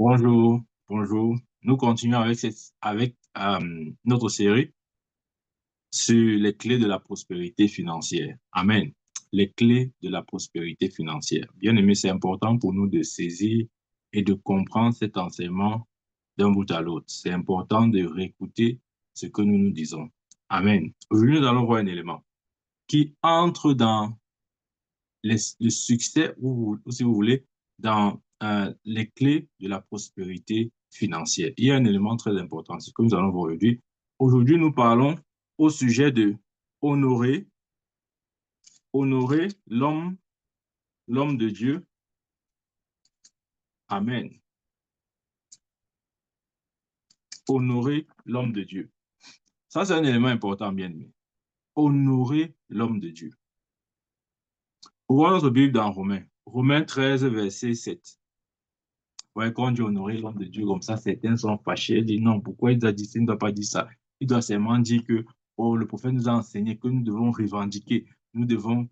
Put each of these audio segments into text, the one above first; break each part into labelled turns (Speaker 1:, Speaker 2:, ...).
Speaker 1: Bonjour, bonjour. Nous continuons avec notre série sur les clés de la prospérité financière. Amen. Les clés de la prospérité financière. Bien aimé, c'est important pour nous de saisir et de comprendre cet enseignement d'un bout à l'autre. C'est important de réécouter ce que nous nous disons. Amen. Aujourd'hui, nous allons voir un élément qui entre dans le succès, ou si vous voulez, dans les clés de la prospérité financière. Il y a un élément très important, c'est ce que nous allons voir aujourd'hui. Aujourd'hui, nous parlons au sujet de honorer, honorer l'homme de Dieu. Amen. Honorer l'homme de Dieu. Ça, c'est un élément important, bien aimé. Honorer l'homme de Dieu. Ouvrons notre Bible dans Romains. Romains 13, verset 7. Ouais, quand on dit honorer l'homme de Dieu comme ça, certains sont fâchés. Ils disent non, pourquoi il a dit ça, il ne doit pas dire ça. Il doit seulement dire que oh, le prophète nous a enseigné que nous devons revendiquer, nous devons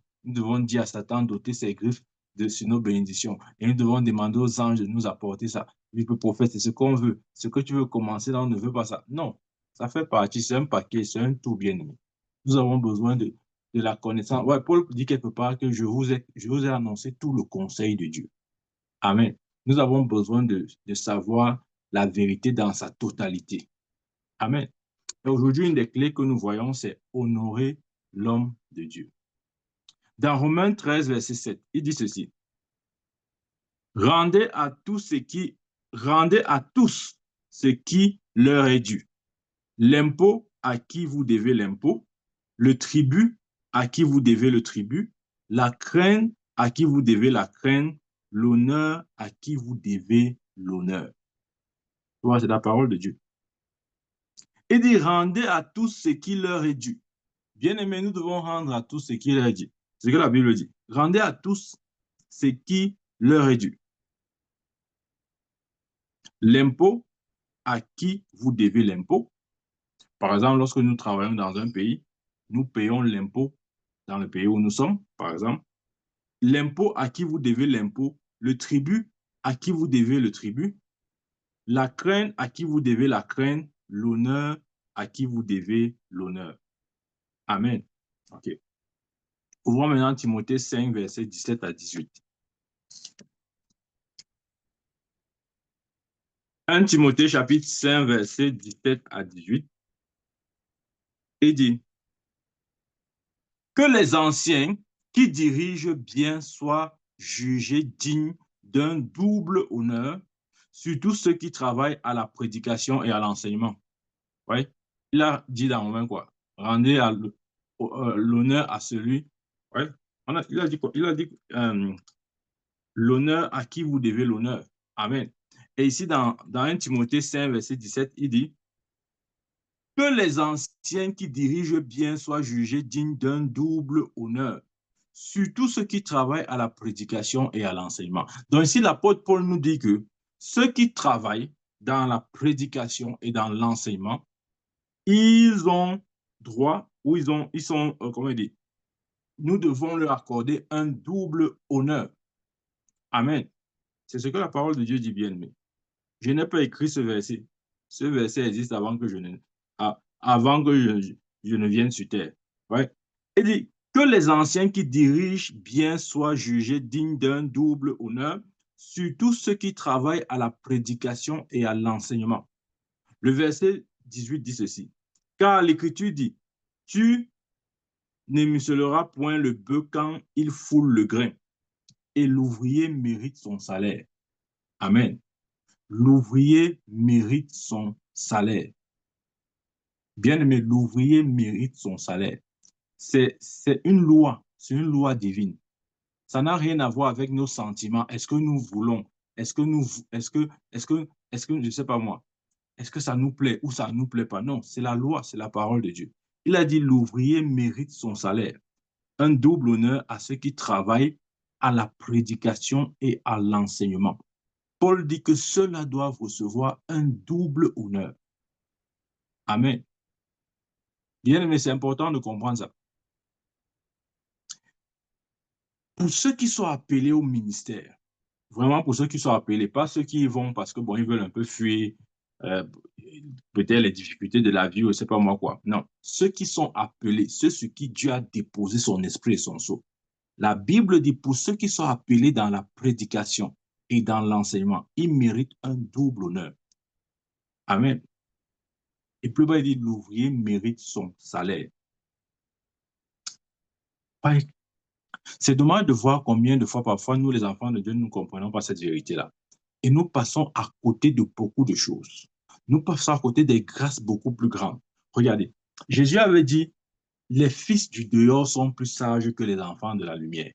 Speaker 1: dire à Satan d'ôter ses griffes sur nos bénédictions. Et nous devons demander aux anges de nous apporter ça. Lui, le prophète, c'est ce qu'on veut. Ce que tu veux commencer là, on ne veut pas ça. Non, ça fait partie, c'est un paquet, c'est un tout bien aimé. Nous avons besoin de la connaissance. Ouais, Paul dit quelque part que je vous ai annoncé tout le conseil de Dieu. Amen. Nous avons besoin de savoir la vérité dans sa totalité. Amen. Et aujourd'hui, une des clés que nous voyons, c'est honorer l'homme de Dieu. Dans Romains 13, verset 7, il dit ceci. Rendez à tous ce qui leur est dû. L'impôt à qui vous devez l'impôt, le tribut à qui vous devez le tribut, la crainte à qui vous devez la crainte, l'honneur à qui vous devez l'honneur. C'est la parole de Dieu. Il dit, rendez à tous ce qui leur est dû. Bien aimé, nous devons rendre à tous ce qui leur est dû. C'est ce que la Bible dit. Rendez à tous ce qui leur est dû. L'impôt à qui vous devez l'impôt. Par exemple, lorsque nous travaillons dans un pays, nous payons l'impôt dans le pays où nous sommes, par exemple. L'impôt à qui vous devez l'impôt. Le tribut à qui vous devez le tribut. La crainte à qui vous devez la crainte. L'honneur à qui vous devez l'honneur. Amen. OK. Ouvrons maintenant Timothée 5, versets 17 à 18. 1 Timothée chapitre 5, versets 17 à 18. Il dit que les anciens qui dirigent bien soient jugés dignes d'un double honneur, surtout ceux qui travaillent à la prédication et à l'enseignement. Oui, il a dit dans Romains quoi? Rendez l'honneur à celui. Oui, il a dit quoi? Il a dit l'honneur à qui vous devez l'honneur. Amen. Et ici, dans 1 Timothée 5, verset 17, il dit que les anciens qui dirigent bien soient jugés dignes d'un double honneur, surtout ceux qui travaillent à la prédication et à l'enseignement. Donc ici, l'apôtre Paul nous dit que ceux qui travaillent dans la prédication et dans l'enseignement, ils ont droit, ou ils sont, comment dire, nous devons leur accorder un double honneur. Amen. C'est ce que la parole de Dieu dit bien, mais je n'ai pas écrit ce verset. Ce verset existe avant que je ne vienne sur terre. Ouais. Il dit que les anciens qui dirigent bien soient jugés dignes d'un double honneur, surtout ceux qui travaillent à la prédication et à l'enseignement. Le verset 18 dit ceci. Car l'Écriture dit, tu n'émuseleras point le bœuf quand il foule le grain, et l'ouvrier mérite son salaire. Amen. L'ouvrier mérite son salaire. Bien aimé, l'ouvrier mérite son salaire. C'est une loi, c'est une loi divine. Ça n'a rien à voir avec nos sentiments. Est-ce que nous voulons? Est-ce que nous, est-ce que, je ne sais pas moi, est-ce que ça nous plaît ou ça ne nous plaît pas? Non, c'est la loi, c'est la parole de Dieu. Il a dit l'ouvrier mérite son salaire. Un double honneur à ceux qui travaillent à la prédication et à l'enseignement. Paul dit que ceux-là doivent recevoir un double honneur. Amen. Bien, mais c'est important de comprendre ça. Pour ceux qui sont appelés au ministère, Vraiment pour ceux qui sont appelés, pas ceux qui y vont parce que, bon, ils veulent un peu fuir euh, peut-être les difficultés de la vie ou je sais pas moi quoi. Non, ceux qui sont appelés, ceux sur qui Dieu a déposé son esprit et son sceau. La Bible dit pour ceux qui sont appelés dans la prédication et dans l'enseignement, ils méritent un double honneur. Amen. Et plus bas, il dit l'ouvrier mérite son salaire. C'est dommage de voir combien de fois parfois nous, les enfants de Dieu, nous ne comprenons pas cette vérité-là. Et nous passons à côté de beaucoup de choses. Nous passons à côté des grâces beaucoup plus grandes. Regardez, Jésus avait dit, les fils du dehors sont plus sages que les enfants de la lumière.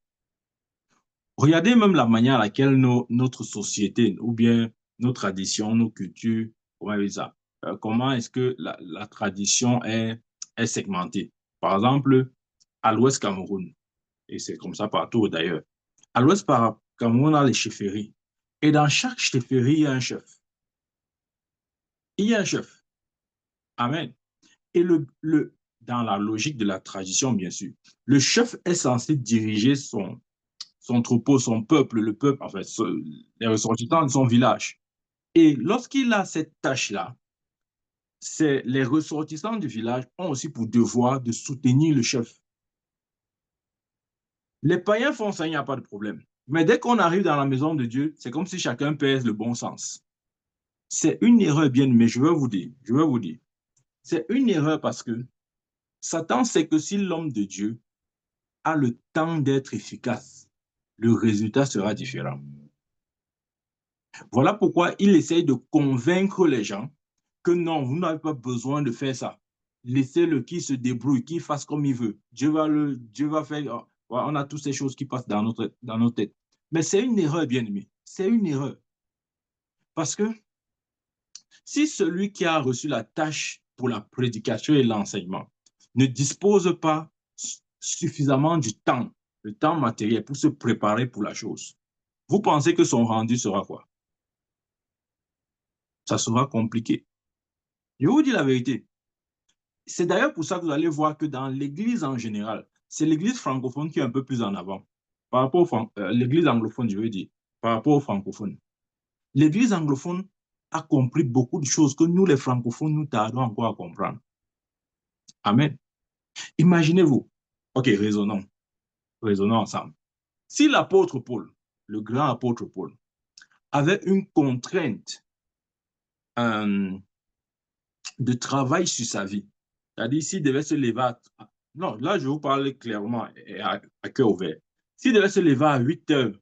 Speaker 1: Regardez même la manière à laquelle notre société, ou bien nos traditions, nos cultures, comment, ça, comment est-ce que la tradition est segmentée. Par exemple, à l'Ouest Cameroun, et c'est comme ça partout d'ailleurs, à l'Ouest Cameroun, on a les chefferies. Et dans chaque chefferie, il y a un chef. Il y a un chef. Amen. Et dans la logique de la tradition, bien sûr, le chef est censé diriger son troupeau, son peuple, le peuple, enfin, les ressortissants de son village. Et lorsqu'il a cette tâche-là, les ressortissants du village ont aussi pour devoir de soutenir le chef. Les païens font ça, il n'y a pas de problème. Mais dès qu'on arrive dans la maison de Dieu, c'est comme si chacun pèse le bon sens. C'est une erreur bien, mais je vais vous dire, c'est une erreur parce que Satan sait que si l'homme de Dieu a le temps d'être efficace, le résultat sera différent. Voilà pourquoi il essaye de convaincre les gens que non, vous n'avez pas besoin de faire ça. Laissez-le qui se débrouille, qui fasse comme il veut. Dieu va faire. On a toutes ces choses qui passent dans nos têtes. Mais c'est une erreur, bien aimé. C'est une erreur. Parce que si celui qui a reçu la tâche pour la prédication et l'enseignement ne dispose pas suffisamment du temps, le temps matériel pour se préparer pour la chose, vous pensez que son rendu sera quoi? Ça sera compliqué. Je vous dis la vérité. C'est d'ailleurs pour ça que vous allez voir que dans l'Église en général, c'est l'Église francophone qui est un peu plus en avant par rapport l'Église anglophone, je veux dire, par rapport aux francophones. L'Église anglophone a compris beaucoup de choses que nous, les francophones, nous tardons encore à comprendre. Amen. Imaginez-vous. OK, raisonnons ensemble. Si l'apôtre Paul, le grand apôtre Paul, avait une contrainte de travail sur sa vie, c'est-à-dire s'il devait se lever non, là je vous parle clairement et à cœur ouvert. S'il devait se lever à 8 heures,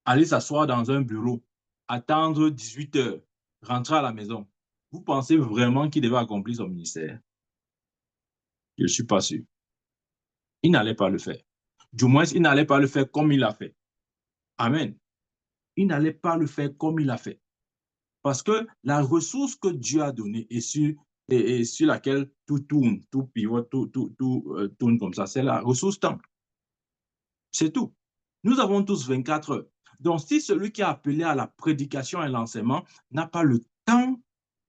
Speaker 1: aller s'asseoir dans un bureau, attendre 18 heures, rentrer à la maison, vous pensez vraiment qu'il devait accomplir son ministère? Je ne suis pas sûr. Il n'allait pas le faire. Du moins, il n'allait pas le faire comme il l'a fait. Amen. Il n'allait pas le faire comme il l'a fait. Parce que la ressource que Dieu a donnée et sur laquelle tout tourne, tout pivote, tout tourne comme ça, c'est la ressource temps. C'est tout. Nous avons tous 24 heures. Donc, si celui qui est appelé à la prédication et l'enseignement n'a pas le temps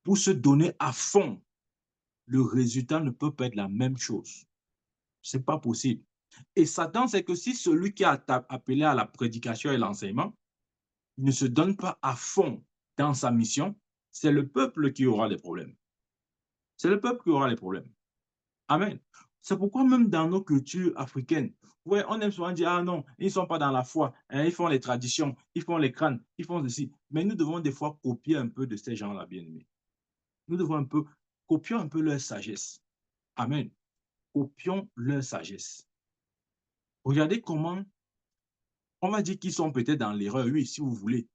Speaker 1: pour se donner à fond, le résultat ne peut pas être la même chose. Ce n'est pas possible. Et Satan, c'est que si celui qui est appelé à la prédication et l'enseignement ne se donne pas à fond dans sa mission, c'est le peuple qui aura des problèmes. C'est le peuple qui aura les problèmes. Amen. C'est pourquoi même dans nos cultures africaines, ouais, on aime souvent dire, ah non, ils ne sont pas dans la foi, hein, ils font les traditions, ils font les crânes, ils font ceci. Mais nous devons des fois copier un peu de ces gens-là, bien-aimés. Nous devons copier un peu leur sagesse. Amen. Copions leur sagesse. Regardez comment, on va dire qu'ils sont peut-être dans l'erreur, oui, si vous voulez,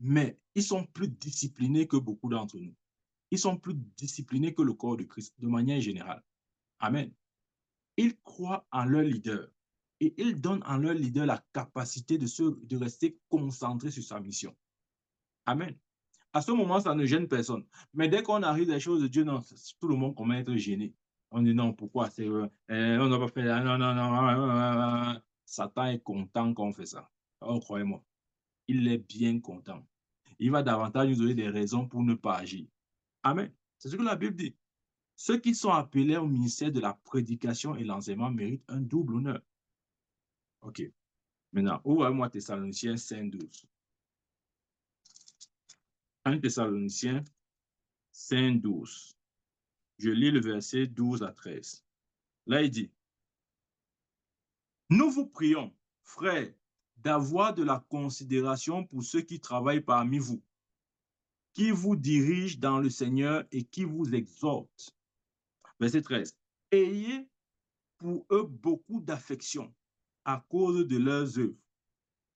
Speaker 1: mais ils sont plus disciplinés que beaucoup d'entre nous. Ils sont plus disciplinés que le corps de Christ, de manière générale. Amen. Ils croient en leur leader et ils donnent en leur leader la capacité de rester concentré sur sa mission. Amen. À ce moment, ça ne gêne personne. Mais dès qu'on arrive à des choses de Dieu, non, tout le monde commence à être gêné. On dit non, pourquoi? On n'a pas fait ça. Non, non, non. Satan est content qu'on fait ça. Oh, croyez-moi, il est bien content. Il va davantage nous donner des raisons pour ne pas agir. Amen. C'est ce que la Bible dit. Ceux qui sont appelés au ministère de la prédication et l'enseignement méritent un double honneur. OK. Maintenant, ouvrez-moi Thessaloniciens 5, 12. 1 Thessaloniciens 5, 12. Je lis le verset 12 à 13. Là, il dit, nous vous prions, frères, d'avoir de la considération pour ceux qui travaillent parmi vous, qui vous dirigent dans le Seigneur et qui vous exhortent. Verset 13. Ayez pour eux beaucoup d'affection à cause de leurs œuvres.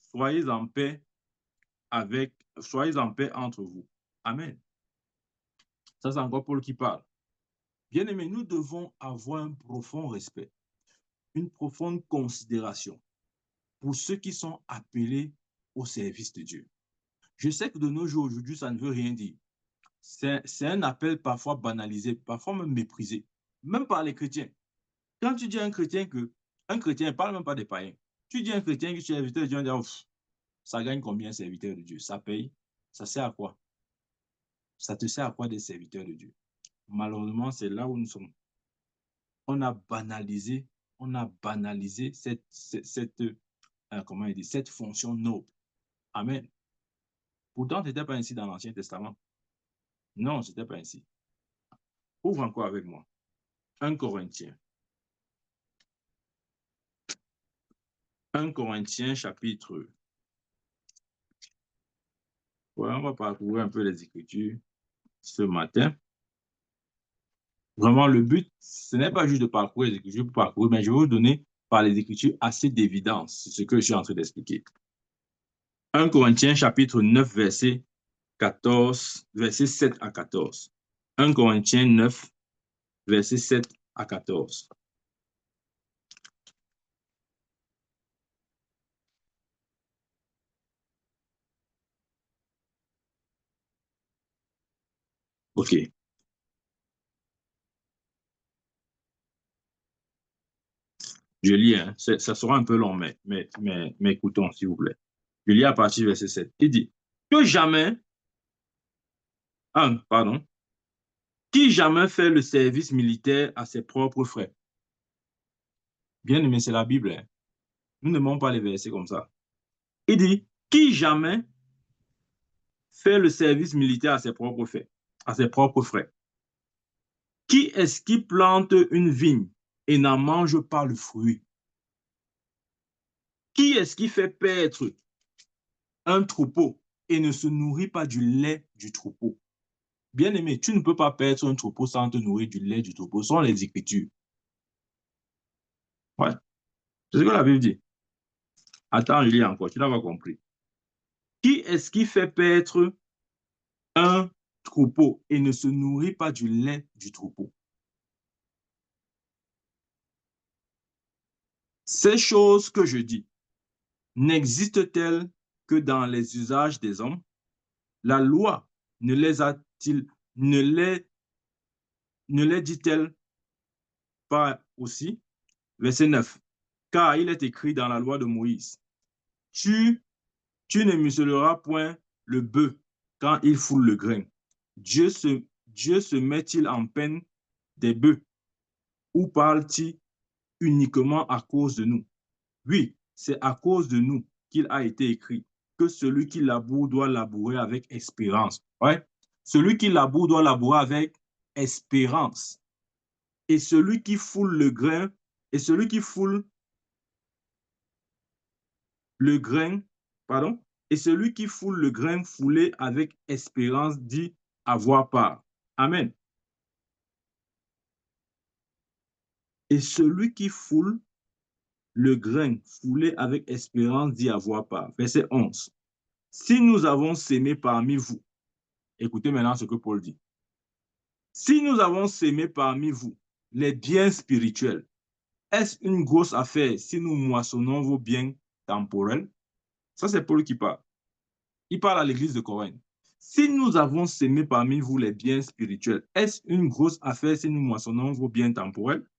Speaker 1: Soyez en paix entre vous. Amen. Ça, c'est encore Paul qui parle. Bien-aimés, nous devons avoir un profond respect, une profonde considération pour ceux qui sont appelés au service de Dieu. Je sais que de nos jours, aujourd'hui, ça ne veut rien dire. C'est un appel parfois banalisé, parfois même méprisé, même par les chrétiens. Quand tu dis à un chrétien ne parle même pas des païens. Tu dis à un chrétien que tu es serviteur de Dieu, on dit, oh, ça gagne combien serviteur de Dieu? Ça paye? Ça sert à quoi? Ça te sert à quoi d'être serviteur de Dieu? Malheureusement, c'est là où nous sommes. On a banalisé cette fonction noble. Amen. Pourtant, ce n'était pas ainsi dans l'Ancien Testament. Non, ce n'était pas ainsi. Ouvre encore avec moi. 1 Corinthiens. 1 Corinthiens, chapitre. Ouais, on va parcourir un peu les Écritures ce matin. Vraiment, le but, ce n'est pas juste de parcourir les Écritures pour parcourir, mais je vais vous donner par les Écritures assez d'évidence. C'est ce que je suis en train d'expliquer. 1 Corinthiens, chapitre 9, verset 7 à 14. 1 Corinthiens 9, verset 7 à 14. OK. Je lis, hein. Ça sera un peu long, mais écoutons, s'il vous plaît. Je lis à partir du verset 7. Il dit, que jamais, pardon, qui jamais fait le service militaire à ses propres frais? Bien aimé, c'est la Bible, hein. Nous ne demandons pas les versets comme ça. Il dit, qui jamais fait le service militaire à ses propres frais? Qui est-ce qui plante une vigne et n'en mange pas le fruit? Qui est-ce qui fait paître un troupeau et ne se nourrit pas du lait du troupeau? Bien-aimé, tu ne peux pas paître un troupeau sans te nourrir du lait du troupeau. Ce sont les Écritures. Ouais, c'est ce que la Bible dit. Attends, je lis encore, tu l'as compris. Qui est-ce qui fait paître un troupeau et ne se nourrit pas du lait du troupeau? Ces choses que je dis n'existent-elles que dans les usages des hommes? La loi ne les dit-elle pas aussi? Verset 9. Car il est écrit dans la loi de Moïse, tu ne muselleras point le bœuf quand il foule le grain. Dieu se met-il en peine des bœufs ou parle-t-il uniquement à cause de nous? Oui, c'est à cause de nous qu'il a été écrit que celui qui laboure doit labourer avec espérance. Ouais? Celui qui laboure doit labourer avec espérance. Et celui qui foule le grain, et celui qui foule le grain, pardon, et celui qui foule le grain foulé avec espérance dit avoir part. Amen. Et celui qui foule le grain foulé avec espérance dit avoir part. Verset 11. Si nous avons sémé parmi vous, écoutez maintenant ce que Paul dit. Si nous avons sémé parmi vous les biens spirituels, est-ce une grosse affaire si nous moissonnons vos biens temporels? Ça, c'est Paul qui parle. Il parle à l'église de Corinthe. Si nous avons sémé parmi vous les biens spirituels, est-ce une grosse affaire si nous moissonnons vos biens temporels?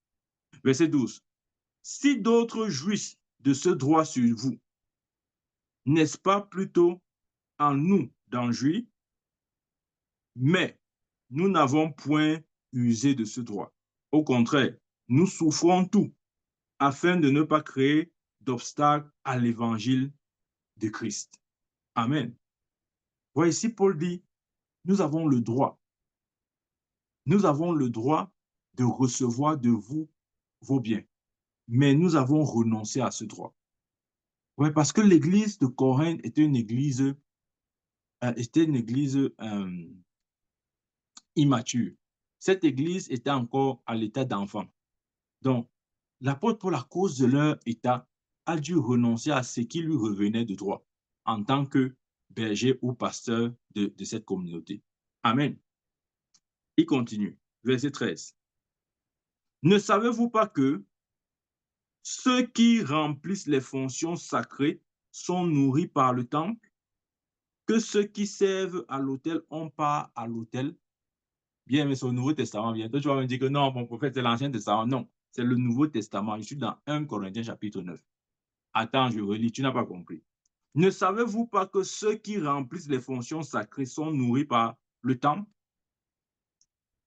Speaker 1: Verset 12. Si d'autres jouissent de ce droit sur vous, n'est-ce pas plutôt en nous d'en jouir? Mais nous n'avons point usé de ce droit. Au contraire, nous souffrons tout afin de ne pas créer d'obstacle à l'évangile de Christ. Amen. Voici Paul dit, nous avons le droit. Nous avons le droit de recevoir de vous vos biens. Mais nous avons renoncé à ce droit. Oui, parce que l'église de Corinthe était une église immature. Cette église était encore à l'état d'enfant. Donc, l'apôtre, pour la cause de leur état, a dû renoncer à ce qui lui revenait de droit en tant que berger ou pasteur de cette communauté. Amen. Il continue. Verset 13. Ne savez-vous pas que ceux qui remplissent les fonctions sacrées sont nourris par le temple, que ceux qui servent à l'autel ont part à l'autel? Bien, mais c'est au Nouveau Testament. Bientôt, tu vas me dire que non, mon prophète, c'est l'Ancien Testament. Non, c'est le Nouveau Testament. Je suis dans 1 Corinthiens chapitre 9. Attends, je relis, tu n'as pas compris. Ne savez-vous pas que ceux qui remplissent les fonctions sacrées sont nourris par le temple,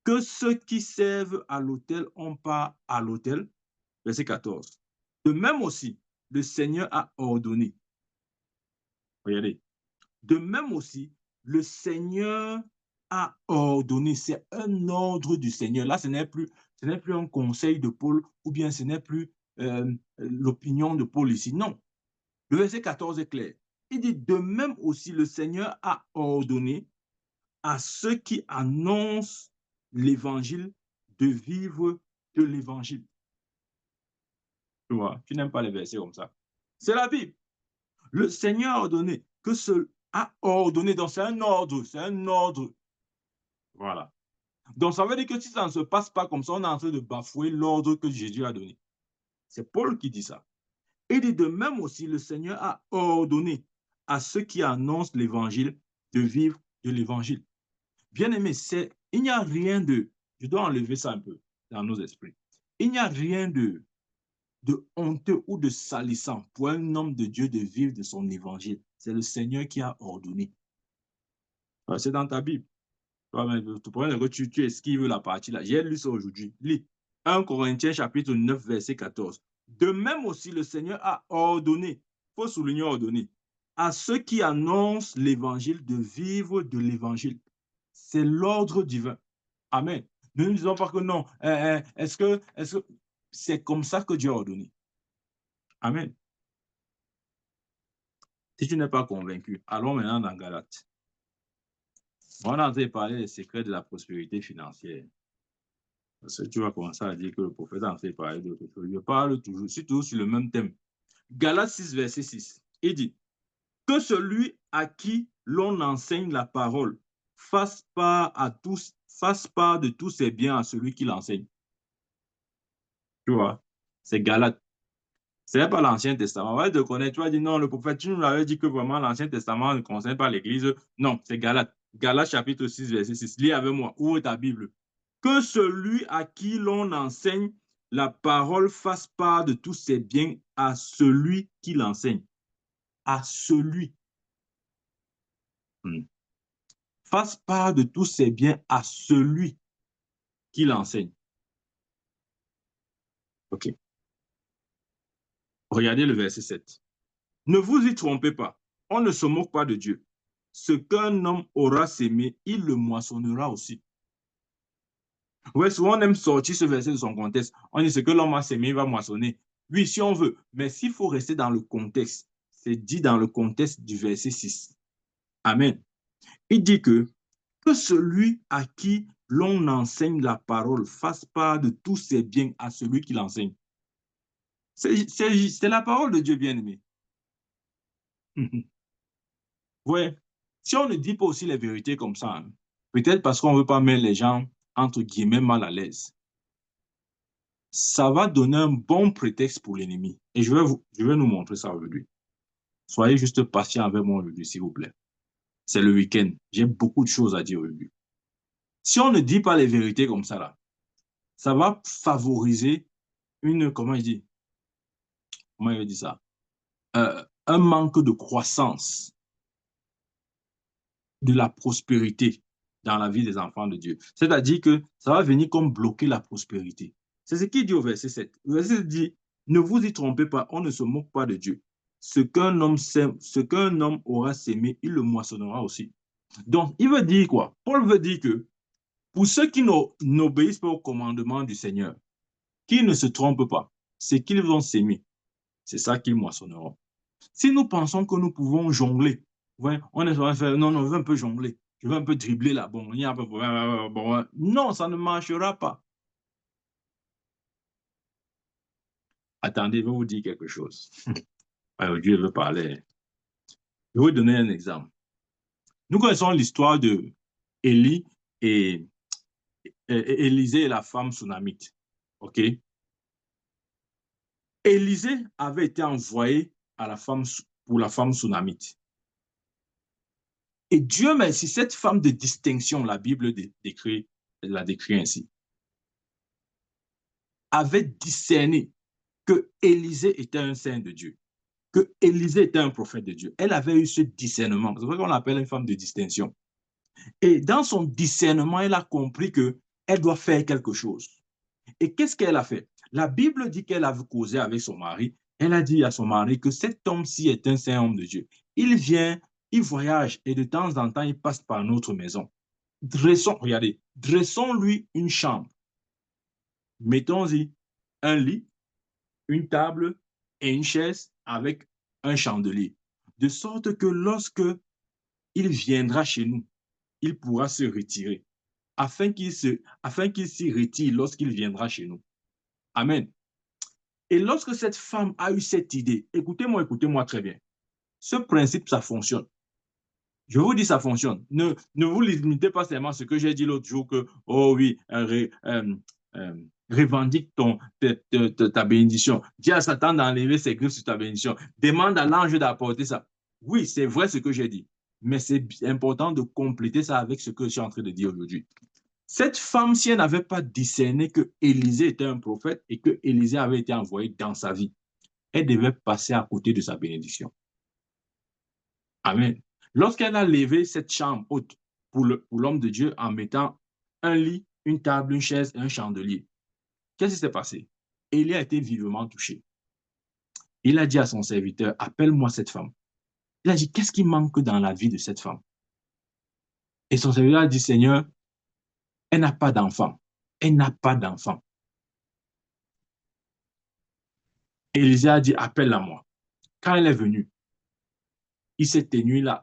Speaker 1: que ceux qui servent à l'autel ont part à l'autel? Verset 14. De même aussi, le Seigneur a ordonné. Regardez. De même aussi, le Seigneur a ordonné. C'est un ordre du Seigneur. Là, ce n'est plus un conseil de Paul ou bien ce n'est plus l'opinion de Paul ici. Non. Le verset 14 est clair. Il dit, de même aussi, le Seigneur a ordonné à ceux qui annoncent l'évangile de vivre de l'évangile. Tu vois, tu n'aimes pas les versets comme ça. C'est la Bible. Le Seigneur a ordonné que ce a ordonné, donc c'est un ordre, c'est un ordre. Voilà. Donc ça veut dire que si ça ne se passe pas comme ça, on est en train de bafouer l'ordre que Jésus a donné. C'est Paul qui dit ça. Il dit de même aussi, le Seigneur a ordonné à ceux qui annoncent l'évangile de vivre de l'évangile. Bien aimé, il n'y a rien de, je dois enlever ça un peu dans nos esprits. Il n'y a rien de honteux ou de salissant pour un homme de Dieu de vivre de son évangile. C'est le Seigneur qui a ordonné. C'est dans ta Bible. Tu pourrais que tu esquives la partie là. J'ai lu ça aujourd'hui. Lis 1 Corinthiens chapitre 9, verset 14. De même aussi, le Seigneur a ordonné, il faut souligner ordonné, à ceux qui annoncent l'évangile de vivre de l'évangile. C'est l'ordre divin. Amen. Ne nous disons pas que non. Est-ce que c'est comme ça que Dieu a ordonné? Amen. Si tu n'es pas convaincu, allons maintenant dans Galates. On a en train de parler des secrets de la prospérité financière. Parce que tu vas commencer à dire que le prophète a en train de parler d'autre chose. Je parle toujours, c'est toujours sur le même thème. Galates 6, verset 6. Il dit que celui à qui l'on enseigne la parole fasse part de tous ses biens à celui qui l'enseigne. Tu vois, c'est Galates. Ce n'est pas l'Ancien Testament. On va te connaître. Tu vas dire non, le prophète, tu nous avais dit que vraiment l'Ancien Testament ne concerne pas l'Église. Non, c'est Galates. Galates chapitre 6, verset 6. Lis avec moi. Où est ta Bible? Que celui à qui l'on enseigne la parole fasse part de tous ses biens à celui qui l'enseigne. À celui. Fasse part de tous ses biens à celui qui l'enseigne. OK. Regardez le verset 7. Ne vous y trompez pas. On ne se moque pas de Dieu. Ce qu'un homme aura sémé, il le moissonnera aussi. Ouais, souvent on aime sortir ce verset de son contexte. On dit ce que l'homme a sémé, il va moissonner. Oui, si on veut. Mais s'il faut rester dans le contexte, c'est dit dans le contexte du verset 6. Amen. Il dit que celui à qui l'on enseigne la parole fasse part de tous ses biens à celui qui l'enseigne. C'est la parole de Dieu, bien-aimé. Ouais. Si on ne dit pas aussi les vérités comme ça, hein, peut-être parce qu'on ne veut pas mettre les gens, entre guillemets, mal à l'aise, ça va donner un bon prétexte pour l'ennemi. Et je vais nous montrer ça aujourd'hui. Soyez juste patient avec moi aujourd'hui, s'il vous plaît. C'est le week-end. J'ai beaucoup de choses à dire aujourd'hui. Si on ne dit pas les vérités comme ça, là, ça va favoriser comment il dit ça? Un manque de croissance, de la prospérité dans la vie des enfants de Dieu. C'est-à-dire que ça va venir comme bloquer la prospérité. C'est ce qu'il dit au verset 7. Le verset 7 dit, ne vous y trompez pas, on ne se moque pas de Dieu. Ce qu'un homme aura sémé, il le moissonnera aussi. Donc, il veut dire quoi? Paul veut dire que pour ceux qui n'obéissent pas au commandement du Seigneur, qui ne se trompent pas, c'est qu'ils vont s'aimer. C'est ça qu'ils moissonneront. Si nous pensons que nous pouvons jongler, ouais, on est en faire, non, non, je veux un peu jongler, je veux un peu dribbler là, bon, il y a un peu, bon, non, ça ne marchera pas. Attendez, je vais vous dire quelque chose. Dieu veut parler. Je vais vous donner un exemple. Nous connaissons l'histoire de Élie et, Élisée et la femme sunamite. OK? Élisée avait été envoyé à la femme, pour la femme sunamite. Et Dieu merci, cette femme de distinction, la Bible la décrit ainsi, avait discerné que Élisée était un saint de Dieu, que Élisée était un prophète de Dieu. Elle avait eu ce discernement. C'est pour ça qu'on l'appelle une femme de distinction. Et dans son discernement, elle a compris qu'elle doit faire quelque chose. Et qu'est-ce qu'elle a fait? La Bible dit qu'elle a causé avec son mari. Elle a dit à son mari que cet homme-ci est un saint homme de Dieu. Il vient, il voyage et de temps en temps, il passe par notre maison. Regardez, dressons-lui une chambre. Mettons-y un lit, une table et une chaise avec un chandelier. De sorte que lorsque il viendra chez nous, il pourra se retirer, afin qu'il s'y retire lorsqu'il viendra chez nous. Amen. Et lorsque cette femme a eu cette idée, écoutez-moi très bien. Ce principe, ça fonctionne. Je vous dis, ça fonctionne. Ne vous limitez pas seulement à ce que j'ai dit l'autre jour que, oh oui, revendique ta bénédiction. Dis à Satan d'enlever ses griffes sur ta bénédiction. Demande à l'ange d'apporter ça. Oui, c'est vrai ce que j'ai dit. Mais c'est important de compléter ça avec ce que je suis en train de dire aujourd'hui. Cette femme, si elle n'avait pas discerné que Élisée était un prophète et que Élisée avait été envoyé dans sa vie, elle devait passer à côté de sa bénédiction. Amen. Lorsqu'elle a levé cette chambre haute pour l'homme de Dieu en mettant un lit, une table, une chaise et un chandelier, qu'est-ce qui s'est passé? Élie a été vivement touché. Il a dit à son serviteur, appelle-moi cette femme. Il a dit, qu'est-ce qui manque dans la vie de cette femme? Et son serviteur a dit, Seigneur, elle n'a pas d'enfant. Elle n'a pas d'enfant. Élisée a dit, appelle-la moi. Quand elle est venue, il s'est tenu là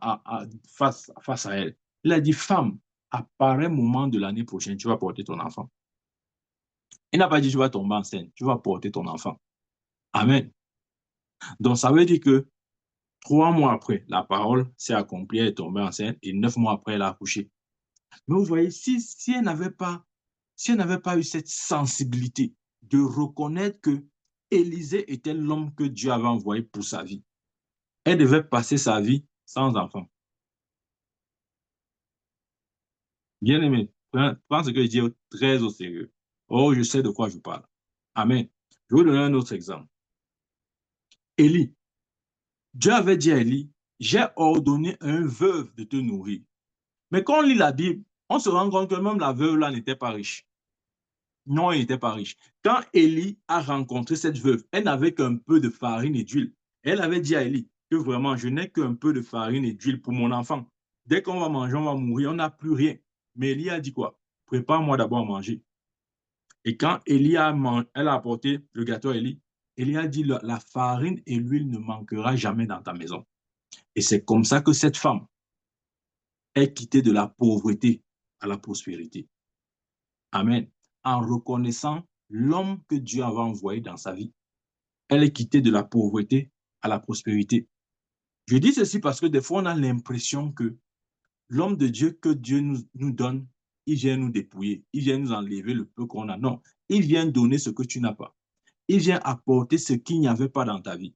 Speaker 1: face à elle. Il a dit, femme, à pareil moment de l'année prochaine, tu vas porter ton enfant. Il n'a pas dit, tu vas tomber enceinte, tu vas porter ton enfant. Amen. Donc, ça veut dire que 3 mois après, la parole s'est accomplie, elle est tombée enceinte, et 9 mois après, elle a accouché. Mais vous voyez, si elle n'avait pas eu cette sensibilité de reconnaître que Élisée était l'homme que Dieu avait envoyé pour sa vie, elle devait passer sa vie sans enfant. Bien aimé, prends ce que je dis très au sérieux. Oh, je sais de quoi je parle. Amen. Je vais vous donner un autre exemple. Élie. Dieu avait dit à Élie, j'ai ordonné à un veuve de te nourrir. Mais quand on lit la Bible, on se rend compte que même la veuve là n'était pas riche. Non, elle n'était pas riche. Quand Élie a rencontré cette veuve, elle n'avait qu'un peu de farine et d'huile. Elle avait dit à Élie que vraiment, je n'ai qu'un peu de farine et d'huile pour mon enfant. Dès qu'on va manger, on va mourir, on n'a plus rien. Mais Élie a dit quoi? Prépare-moi d'abord à manger. Et quand Élie elle a apporté le gâteau à Élie, Élie a dit, la farine et l'huile ne manquera jamais dans ta maison. Et c'est comme ça que cette femme est quittée de la pauvreté à la prospérité. Amen. En reconnaissant l'homme que Dieu avait envoyé dans sa vie. Elle est quittée de la pauvreté à la prospérité. Je dis ceci parce que des fois, on a l'impression que l'homme de Dieu que Dieu nous donne, il vient nous dépouiller, il vient nous enlever le peu qu'on a. Non, il vient donner ce que tu n'as pas. Il vient apporter ce qu'il n'y avait pas dans ta vie.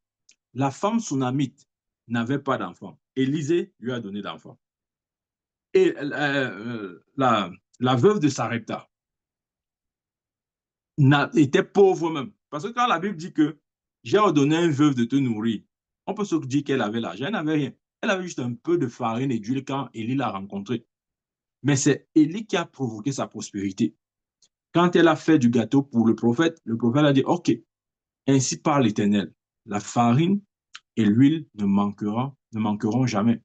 Speaker 1: La femme sunamite n'avait pas d'enfant. Élisée lui a donné d'enfant. Et la veuve de Sarepta était pauvre même. Parce que quand la Bible dit que j'ai ordonné à une veuve de te nourrir, on peut se dire qu'elle avait l'argent. Elle n'avait rien. Elle avait juste un peu de farine et d'huile quand Élie l'a rencontrée. Mais c'est Élie qui a provoqué sa prospérité. Quand elle a fait du gâteau pour le prophète a dit, OK, ainsi parle l'Éternel. La farine et l'huile ne manqueront jamais.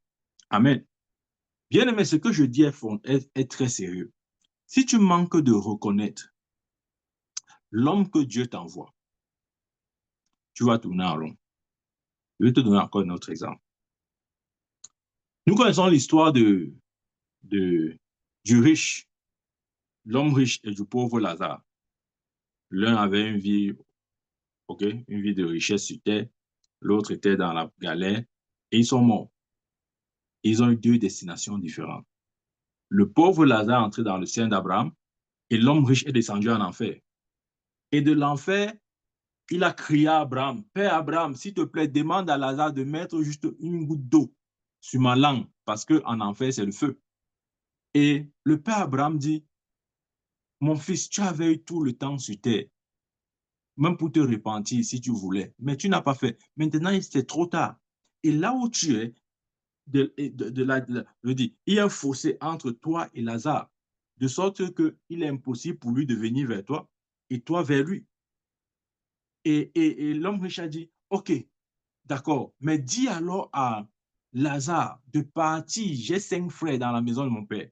Speaker 1: Amen. Bien aimé, ce que je dis est très sérieux. Si tu manques de reconnaître l'homme que Dieu t'envoie, tu vas tourner en rond. Je vais te donner encore un autre exemple. Nous connaissons l'histoire du riche, l'homme riche et du pauvre Lazare. L'un avait une vie, ok, une vie de richesse sur terre, l'autre était dans la galère et ils sont morts. Ils ont eu deux destinations différentes. Le pauvre Lazare est entré dans le sein d'Abraham et l'homme riche est descendu en enfer. Et de l'enfer, il a crié à Abraham, Père Abraham, s'il te plaît, demande à Lazare de mettre juste une goutte d'eau sur ma langue, parce qu'en enfer, c'est le feu. Et le père Abraham dit, mon fils, tu avais eu tout le temps sur terre, même pour te repentir si tu voulais, mais tu n'as pas fait. Maintenant, c'est trop tard. Et là où tu es, je dis, il y a un fossé entre toi et Lazare, de sorte qu'il est impossible pour lui de venir vers toi et toi vers lui. Et l'homme riche a dit, OK, d'accord, mais dis alors à Lazare de partir. J'ai 5 frères dans la maison de mon père.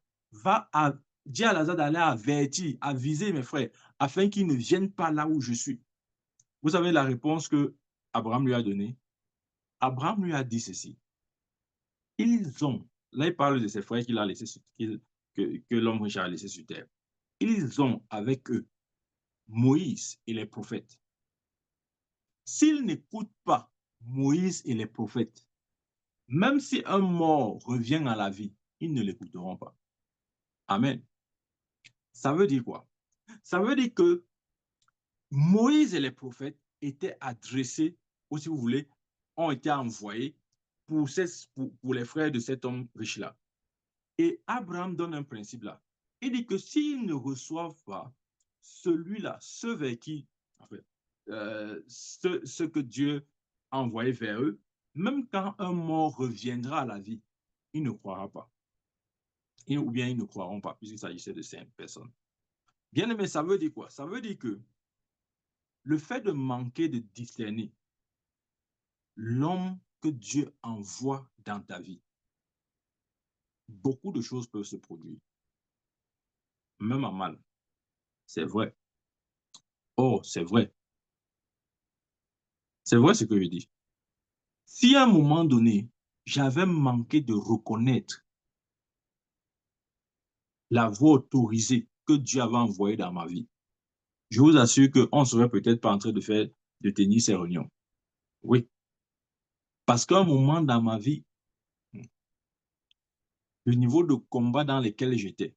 Speaker 1: Dis à Lazare d'aller avertir, aviser mes frères, afin qu'ils ne viennent pas là où je suis. Vous savez la réponse que Abraham lui a donnée? Abraham lui a dit ceci. Ils ont, là il parle de ses frères qu'il a laissés, que l'homme riche a laissé sur terre. Ils ont avec eux Moïse et les prophètes. S'ils n'écoutent pas Moïse et les prophètes, même si un mort revient à la vie, ils ne l'écouteront pas. Amen. Ça veut dire quoi? Ça veut dire que Moïse et les prophètes étaient adressés, ou si vous voulez, ont été envoyés pour les frères de cet homme riche-là. Et Abraham donne un principe là. Il dit que s'ils ne reçoivent pas celui-là, ce vers qui, en fait, ce que Dieu a envoyé vers eux, même quand un mort reviendra à la vie, il ne croira pas. Ou bien ils ne croiront pas, puisqu'il s'agissait de 5 personnes. Bien aimé, ça veut dire quoi? Ça veut dire que le fait de manquer de discerner l'homme que Dieu envoie dans ta vie, beaucoup de choses peuvent se produire, même en mal. C'est vrai. Oh, c'est vrai. C'est vrai ce que je dis. Si à un moment donné, j'avais manqué de reconnaître la voie autorisée que Dieu avait envoyée dans ma vie, je vous assure qu'on ne serait peut-être pas en train de tenir ces réunions. Oui. Parce qu'à un moment dans ma vie, le niveau de combat dans lequel j'étais,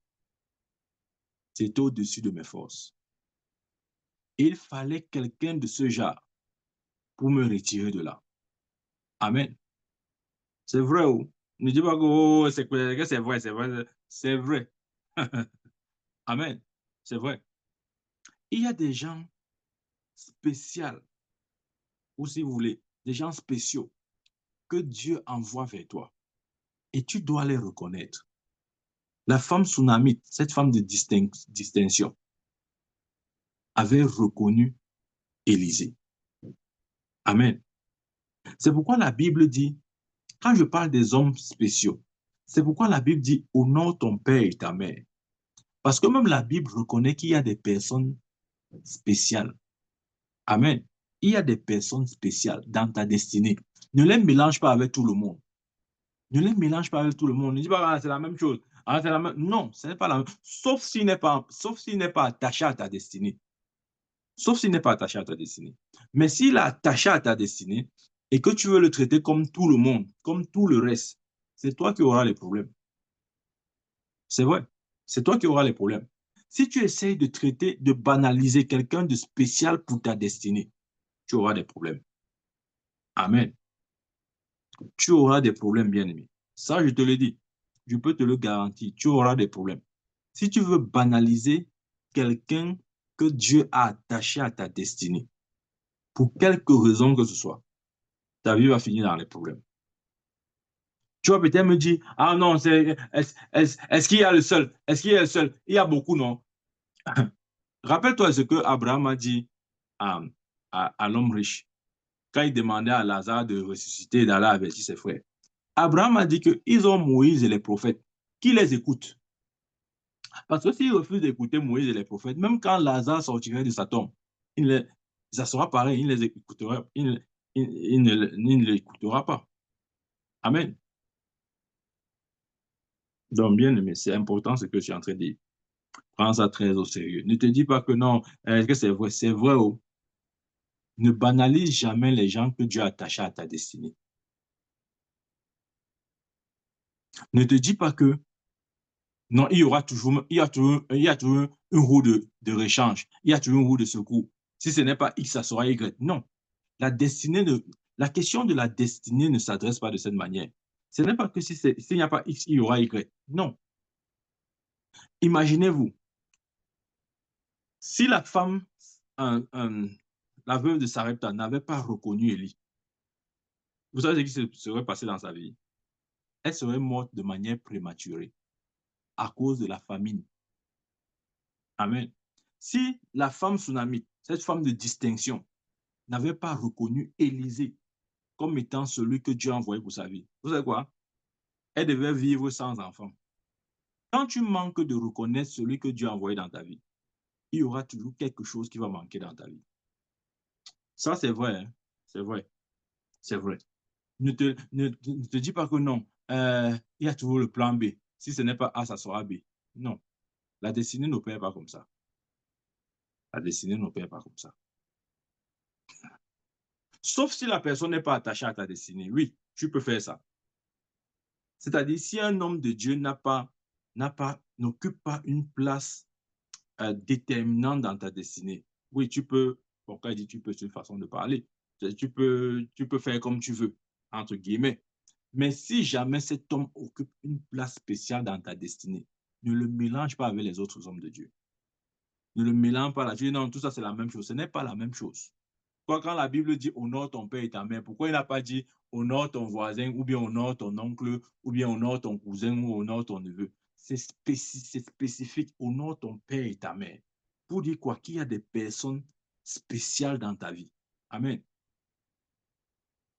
Speaker 1: c'était au-dessus de mes forces. Et il fallait quelqu'un de ce genre pour me retirer de là. Amen. C'est vrai, oh. Ne dis pas que oh, c'est vrai, c'est vrai, c'est vrai. Amen. C'est vrai. Il y a des gens spéciaux, ou si vous voulez, des gens spéciaux que Dieu envoie vers toi. Et tu dois les reconnaître. La femme tsunamite, cette femme de distinction, avait reconnu Élisée. Amen. C'est pourquoi la Bible dit, quand je parle des hommes spéciaux, c'est pourquoi la Bible dit, honore ton père et ta mère. Parce que même la Bible reconnaît qu'il y a des personnes spéciales. Amen. Il y a des personnes spéciales dans ta destinée. Ne les mélange pas avec tout le monde. Ne les mélange pas avec tout le monde. Ne dis pas, ah, c'est la même chose. Ah, c'est la même... Non, ce n'est pas la même. Sauf s'il n'est pas attaché à ta destinée. Sauf s'il n'est pas attaché à ta destinée. Mais s'il est attaché à ta destinée et que tu veux le traiter comme tout le monde, comme tout le reste, c'est toi qui auras les problèmes. C'est vrai. C'est toi qui auras les problèmes. Si tu essayes de traiter, de banaliser quelqu'un de spécial pour ta destinée, tu auras des problèmes. Amen. Tu auras des problèmes, bien-aimé. Ça, je te le dis. Je peux te le garantir. Tu auras des problèmes. Si tu veux banaliser quelqu'un que Dieu a attaché à ta destinée, pour quelque raison que ce soit, ta vie va finir dans les problèmes. Tu vas peut-être me dire, ah non, est-ce qu'il y a le seul? Est-ce qu'il y a le seul? Il y a beaucoup, non? Rappelle-toi ce que Abraham a dit à, à l'homme riche quand il demandait à Lazare de ressusciter et d'aller avertir ses frères. Abraham a dit qu'ils ont Moïse et les prophètes. qui les écoute? Parce que s'ils refusent d'écouter Moïse et les prophètes, même quand Lazare sortirait de sa tombe, ça sera pareil, il ne les écoutera, il ne l'écoutera pas. Amen. Donc, bien aimé, c'est important ce que je suis en train de dire. Prends ça très au sérieux. Ne te dis pas que non, est-ce que c'est vrai? C'est vrai. Oh. Ne banalise jamais les gens que Dieu a attachés à ta destinée. Ne te dis pas que non, il y a toujours une roue de rechange. Il y a toujours une roue de secours. Si ce n'est pas X, ça sera Y. Non. La destinée la question de la destinée ne s'adresse pas de cette manière. Ce n'est pas que s'il n'y a pas X, il y aura Y. Non. Imaginez-vous, si la femme, la veuve de Sarepta, n'avait pas reconnu Élie, vous savez ce qui se serait passé dans sa vie? Elle serait morte de manière prématurée à cause de la famine. Amen. Si la femme tsunamite, cette femme de distinction, n'avait pas reconnu Élisée comme étant celui que Dieu a envoyé pour sa vie, vous savez quoi? Elle devait vivre sans enfant. Quand tu manques de reconnaître celui que Dieu a envoyé dans ta vie, il y aura toujours quelque chose qui va manquer dans ta vie. Ça, c'est vrai. Hein? C'est vrai. C'est vrai. Ne te dis pas que non. Il y a toujours le plan B. Si ce n'est pas A, ça sera B. Non. La destinée n'opère pas comme ça. La destinée n'opère pas comme ça. Sauf si la personne n'est pas attachée à ta destinée. Oui, tu peux faire ça. C'est-à-dire, si un homme de Dieu n'occupe pas une place déterminante dans ta destinée, oui, tu peux, bon, quand il dit tu peux, c'est une façon de parler. Tu peux faire comme tu veux, entre guillemets. Mais si jamais cet homme occupe une place spéciale dans ta destinée, ne le mélange pas avec les autres hommes de Dieu. Ne le mélange pas là. Tu dis non, tout ça c'est la même chose. Ce n'est pas la même chose. Quoi, quand la Bible dit honore ton père et ta mère, pourquoi il n'a pas dit honore ton voisin, ou bien honore ton oncle, ou bien honore ton cousin, ou honore ton neveu? C'est spécifique, honore ton père et ta mère. Pour dire quoi? Qu'il y a des personnes spéciales dans ta vie. Amen.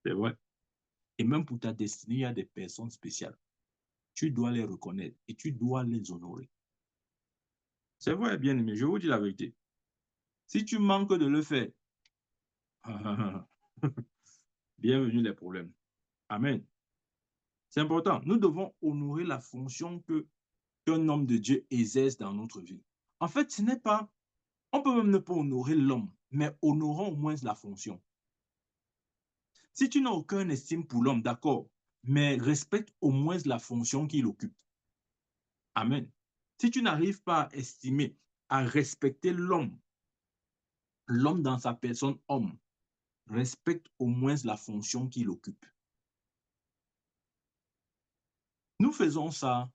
Speaker 1: C'est vrai. Et même pour ta destinée, il y a des personnes spéciales. Tu dois les reconnaître et tu dois les honorer. C'est vrai, bien aimé, je vous dis la vérité. Si tu manques de le faire, bienvenue les problèmes. Amen. C'est important. Nous devons honorer la fonction qu'un homme de Dieu exerce dans notre vie. En fait, ce n'est pas, on peut même ne pas honorer l'homme, mais honorons au moins la fonction. Si tu n'as aucune estime pour l'homme, d'accord, mais respecte au moins la fonction qu'il occupe. Amen. Si tu n'arrives pas à estimer, à respecter l'homme dans sa personne homme, respecte au moins la fonction qu'il occupe. Nous faisons ça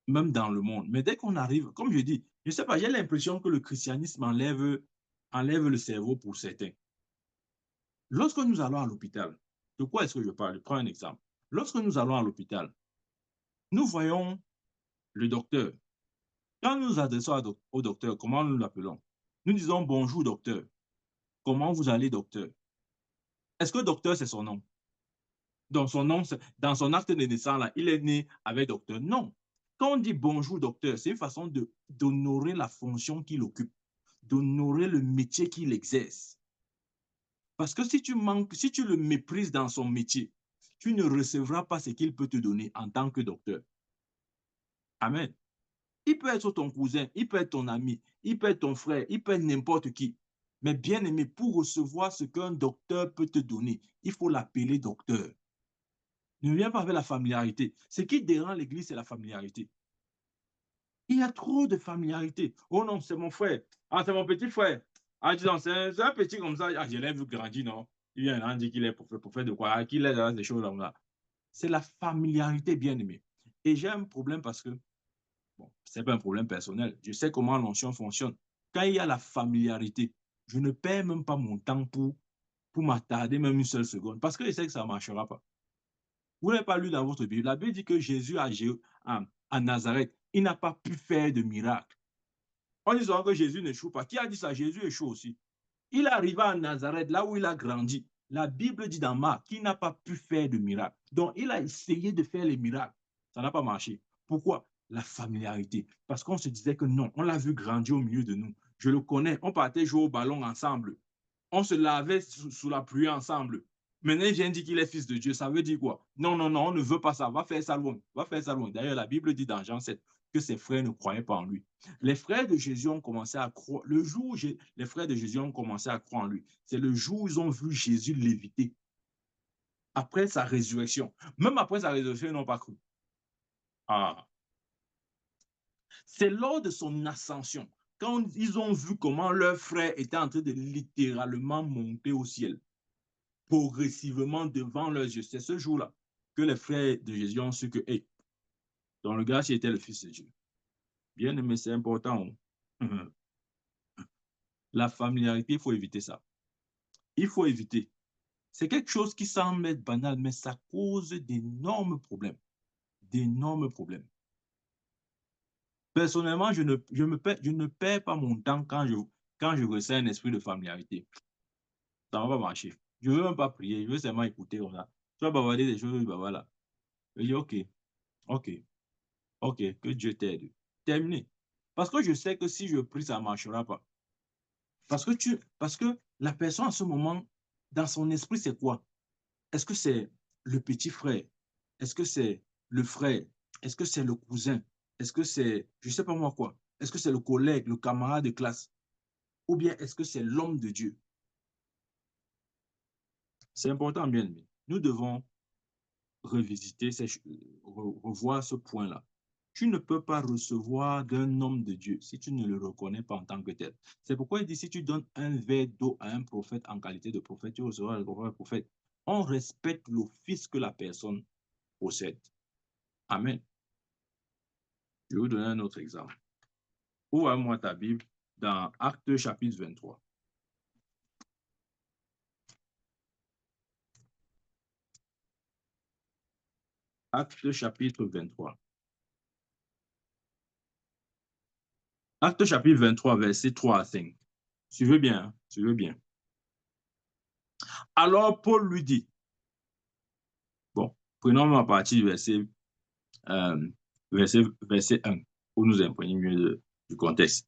Speaker 1: même dans le monde. Mais dès qu'on arrive, comme je dis, je ne sais pas, j'ai l'impression que le christianisme enlève le cerveau pour certains. Lorsque nous allons à l'hôpital, de quoi est-ce que je parle? Je prends un exemple. Lorsque nous allons à l'hôpital, nous voyons le docteur. Quand nous nous adressons au docteur, comment nous l'appelons? Nous disons bonjour docteur. Comment vous allez docteur? Est-ce que docteur c'est son nom? Dans son nom, dans son acte de naissance, là, il est né avec docteur. Non. Quand on dit bonjour docteur, c'est une façon d'honorer la fonction qu'il occupe, d'honorer le métier qu'il exerce. Parce que si tu le méprises dans son métier, tu ne recevras pas ce qu'il peut te donner en tant que docteur. Amen. Il peut être ton cousin, il peut être ton ami, il peut être ton frère, il peut être n'importe qui. Mais bien aimé, pour recevoir ce qu'un docteur peut te donner, il faut l'appeler docteur. Ne viens pas avec la familiarité. Ce qui dérange l'Église, c'est la familiarité. Il y a trop de familiarité. Oh non, c'est mon frère. Ah, c'est mon petit frère. Ah, dis donc, c'est un petit comme ça. Ah, je l'ai vu grandir, non? Il vient a dit qu'il est pour faire de quoi? Ah, qu'il est dans des choses là. C'est la familiarité, bien aimée. Et j'ai un problème parce que, bon, ce n'est pas un problème personnel. Je sais comment l'onction fonctionne. Quand il y a la familiarité, je ne perds même pas mon temps pour m'attarder même une seule seconde parce que je sais que ça ne marchera pas. Vous n'avez pas lu dans votre Bible. La Bible dit que Jésus à Nazareth, il n'a pas pu faire de miracle. On dit souvent que Jésus n'échoue pas. Qui a dit ça? Jésus échoue aussi. Il est arrivé à Nazareth, là où il a grandi. La Bible dit dans Marc qu'il n'a pas pu faire de miracle. Donc, il a essayé de faire les miracles. Ça n'a pas marché. Pourquoi? La familiarité. Parce qu'on se disait que non, on l'a vu grandir au milieu de nous. Je le connais. On partait jouer au ballon ensemble. On se lavait sous la pluie ensemble. Maintenant, il vient dire qu'il est fils de Dieu. Ça veut dire quoi? Non, non, non, on ne veut pas ça. Va faire ça loin. Va faire ça loin. D'ailleurs, la Bible dit dans Jean 7 que ses frères ne croyaient pas en lui. Les frères de Jésus ont commencé à croire. Le jour où les frères de Jésus ont commencé à croire en lui, c'est le jour où ils ont vu Jésus léviter. Après sa résurrection. Même après sa résurrection, ils n'ont pas cru. Ah. C'est lors de son ascension, quand ils ont vu comment leur frère était en train de littéralement monter au ciel, progressivement devant leurs yeux. C'est ce jour-là que les frères de Jésus ont su que, hey, dans le gars, était le Fils de Dieu. Bien aimé, c'est important. La familiarité, il faut éviter ça. Il faut éviter. C'est quelque chose qui semble être banal, mais ça cause d'énormes problèmes. D'énormes problèmes. Personnellement, je ne perds pas mon temps quand je ressens un esprit de familiarité. Ça ne va pas marcher. Je ne veux même pas prier, je veux seulement écouter. Tu vas bavarder des choses, bah voilà. Je dis, OK, OK, OK, que Dieu t'aide. Terminé. Parce que je sais que si je prie, ça ne marchera pas. Parce que la personne à ce moment, dans son esprit, c'est quoi? Est-ce que c'est le petit frère? Est-ce que c'est le frère? Est-ce que c'est le cousin? Est-ce que c'est, je ne sais pas moi quoi? Est-ce que c'est le collègue, le camarade de classe? Ou bien est-ce que c'est l'homme de Dieu? C'est important, bien aimé. Nous devons revisiter, revoir ce point-là. Tu ne peux pas recevoir d'un homme de Dieu si tu ne le reconnais pas en tant que tel. C'est pourquoi il dit, si tu donnes un verre d'eau à un prophète en qualité de prophète, tu recevras le prophète. On respecte l'office que la personne possède. Amen. Je vais vous donner un autre exemple. Ouvre-moi ta Bible dans Actes chapitre 23. Actes chapitre 23. Actes chapitre 23, versets 3 à 5. Suivez bien, hein? Suivez bien. Alors Paul lui dit, bon, prenons à partir du verset 1, pour nous imprégner mieux du contexte.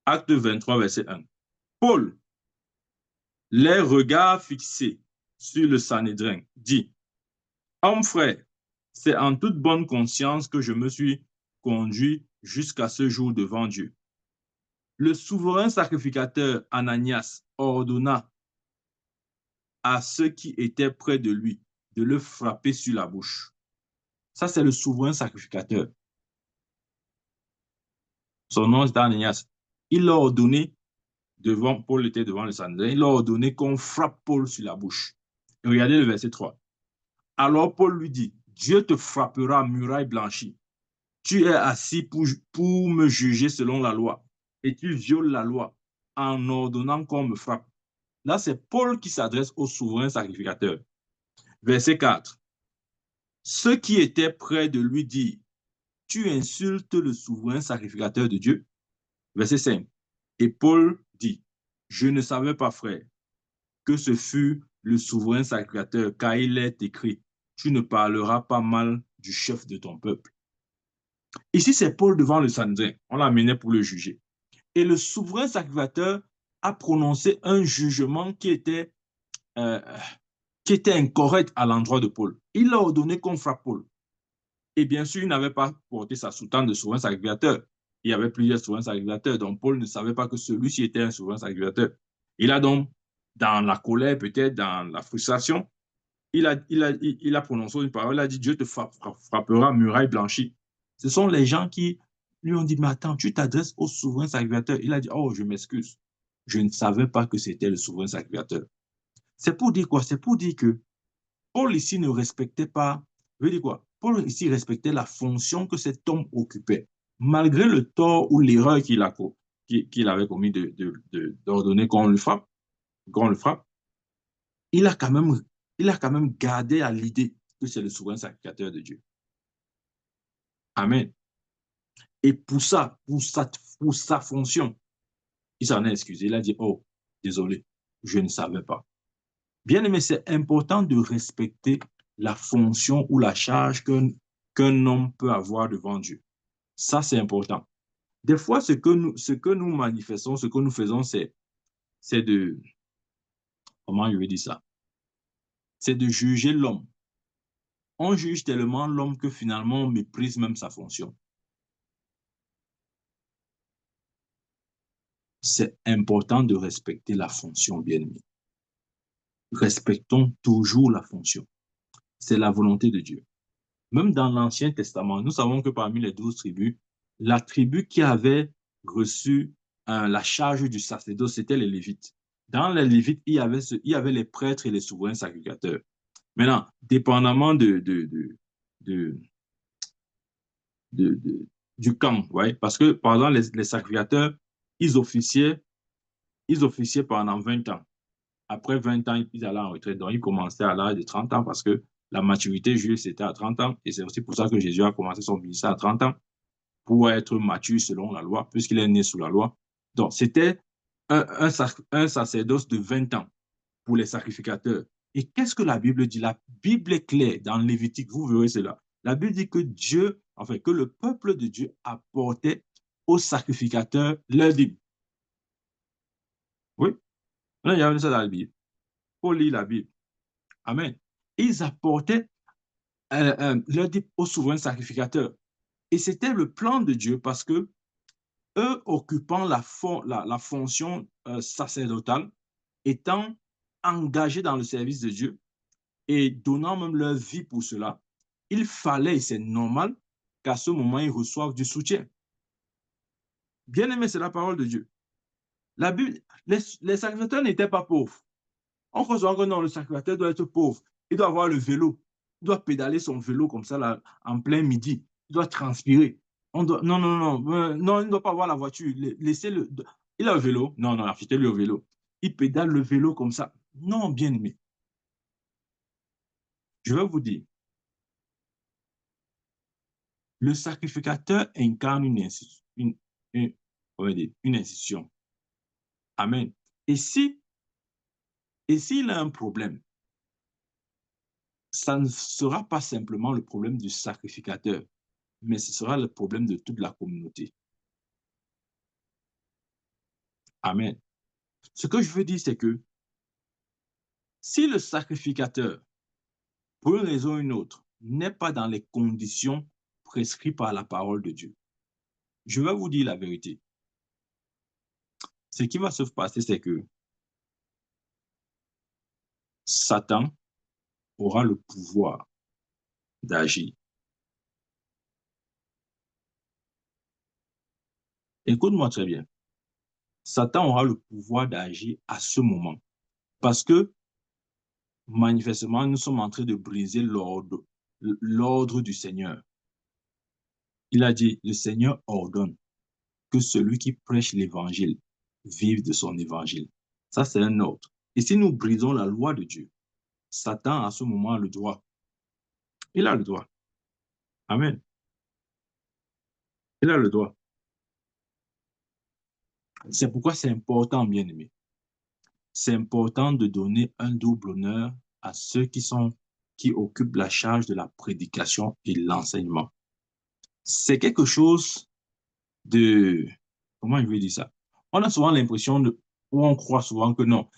Speaker 1: Acte 23, verset 1. Paul, les regards fixés sur le Sanhédrin, dit, homme frère, c'est en toute bonne conscience que je me suis conduit jusqu'à ce jour devant Dieu. Le souverain sacrificateur Ananias ordonna à ceux qui étaient près de lui de le frapper sur la bouche. Ça, c'est le souverain sacrificateur. Son nom est Ananias. Il leur a ordonné, Paul était devant le Sanhédrin, il leur a ordonné qu'on frappe Paul sur la bouche. Et regardez le verset 3. Alors Paul lui dit, Dieu te frappera, muraille blanchie. Tu es assis pour me juger selon la loi, et tu violes la loi en ordonnant qu'on me frappe. Là, c'est Paul qui s'adresse au souverain sacrificateur. Verset 4. Ceux qui étaient près de lui dirent, tu insultes le souverain sacrificateur de Dieu. Verset 5. Et Paul dit, je ne savais pas, frère, que ce fût le souverain sacrificateur, car il est écrit, tu ne parleras pas mal du chef de ton peuple. Ici, c'est Paul devant le Sanhédrin. On l'a amené pour le juger. Et le souverain sacrificateur a prononcé un jugement qui était incorrect à l'endroit de Paul. Il a ordonné qu'on frappe Paul. Et bien sûr, il n'avait pas porté sa soutane de souverain sacrificateur. Il y avait plusieurs souverains sacrificateurs, donc Paul ne savait pas que celui-ci était un souverain sacrificateur. Il a donc, dans la colère, peut-être dans la frustration, il a prononcé une parole, il a dit, Dieu te frappera, muraille blanchie. Ce sont les gens qui lui ont dit, mais attends, tu t'adresses au souverain sacrificateur. Il a dit, oh, je m'excuse. Je ne savais pas que c'était le souverain sacrificateur. C'est pour dire quoi? C'est pour dire que Paul ici ne respectait pas, je veux dire quoi? Paul ici respectait la fonction que cet homme occupait, malgré le tort ou l'erreur qu'il avait commis d'ordonner qu'on le frappe, il a quand même gardé à l'idée que c'est le souverain sacrificateur de Dieu. Amen. Et pour ça, pour sa fonction, il s'en est excusé. Il a dit, oh, désolé, je ne savais pas. Bien aimé, c'est important de respecter la fonction ou la charge qu'un homme peut avoir devant Dieu. Ça, c'est important. Des fois, ce que nous manifestons, ce que nous faisons, c'est de, comment je vais dire ça? C'est de juger l'homme. On juge tellement l'homme que finalement, on méprise même sa fonction. C'est important de respecter la fonction, bien-aimé. Respectons toujours la fonction. C'est la volonté de Dieu. Même dans l'Ancien Testament, nous savons que parmi les 12 tribus, la tribu qui avait reçu la charge du sacerdoce, c'était les Lévites. Dans les Lévites, il y avait les prêtres et les souverains sacrificateurs. Maintenant, dépendamment de, de, du camp, ouais, parce que, par exemple, les sacrificateurs, ils officiaient, ils officiaient pendant 20 ans. Après 20 ans, ils allaient en retraite. Donc, ils commençaient à l'âge de 30 ans parce que la maturité juive, c'était à 30 ans. Et c'est aussi pour ça que Jésus a commencé son ministère à 30 ans pour être mature selon la loi, puisqu'il est né sous la loi. Donc, c'était un sacerdoce de 20 ans pour les sacrificateurs. Et qu'est-ce que la Bible dit? La Bible est claire dans Lévitique, vous verrez cela. La Bible dit que Dieu, enfin, que le peuple de Dieu apportait aux sacrificateurs leur dîme. Oui, il y a ça dans la Bible. Il faut lire la Bible. Amen. Ils apportaient leur dîme aux souverains sacrificateurs. Et c'était le plan de Dieu parce que eux occupant la fonction sacerdotale, étant engagés dans le service de Dieu et donnant même leur vie pour cela, il fallait, et c'est normal, qu'à ce moment, ils reçoivent du soutien. Bien aimé, c'est la parole de Dieu. La Bible, les sacrificateurs n'étaient pas pauvres. On croit souvent que non, le sacrificateur doit être pauvre. Il doit avoir le vélo. Il doit pédaler son vélo comme ça là, en plein midi. Il doit transpirer. Non, non, non, non, il ne doit pas avoir la voiture. Laissez-le. Il a un vélo. Non, non, achetez-lui un vélo. Il pédale le vélo comme ça. Non, bien aimé. Je vais vous dire, le sacrificateur incarne une institution. Amen. Et s'il a un problème, ça ne sera pas simplement le problème du sacrificateur, mais ce sera le problème de toute la communauté. Amen. Ce que je veux dire, c'est que si le sacrificateur, pour une raison ou une autre, n'est pas dans les conditions prescrites par la parole de Dieu, je vais vous dire la vérité. Ce qui va se passer, c'est que Satan aura le pouvoir d'agir. Écoute-moi très bien. Satan aura le pouvoir d'agir à ce moment parce que manifestement, nous sommes en train de briser l'ordre du Seigneur. Il a dit, le Seigneur ordonne que celui qui prêche l'évangile vive de son évangile. Ça, c'est un ordre. Et si nous brisons la loi de Dieu, Satan, à ce moment, a le droit. Il a le droit. Amen. Il a le droit. C'est pourquoi c'est important, bien aimé. C'est important de donner un double honneur à ceux qui occupent la charge de la prédication et l'enseignement. C'est quelque chose de, comment je vais dire ça? On a souvent l'impression ou on croit souvent que non,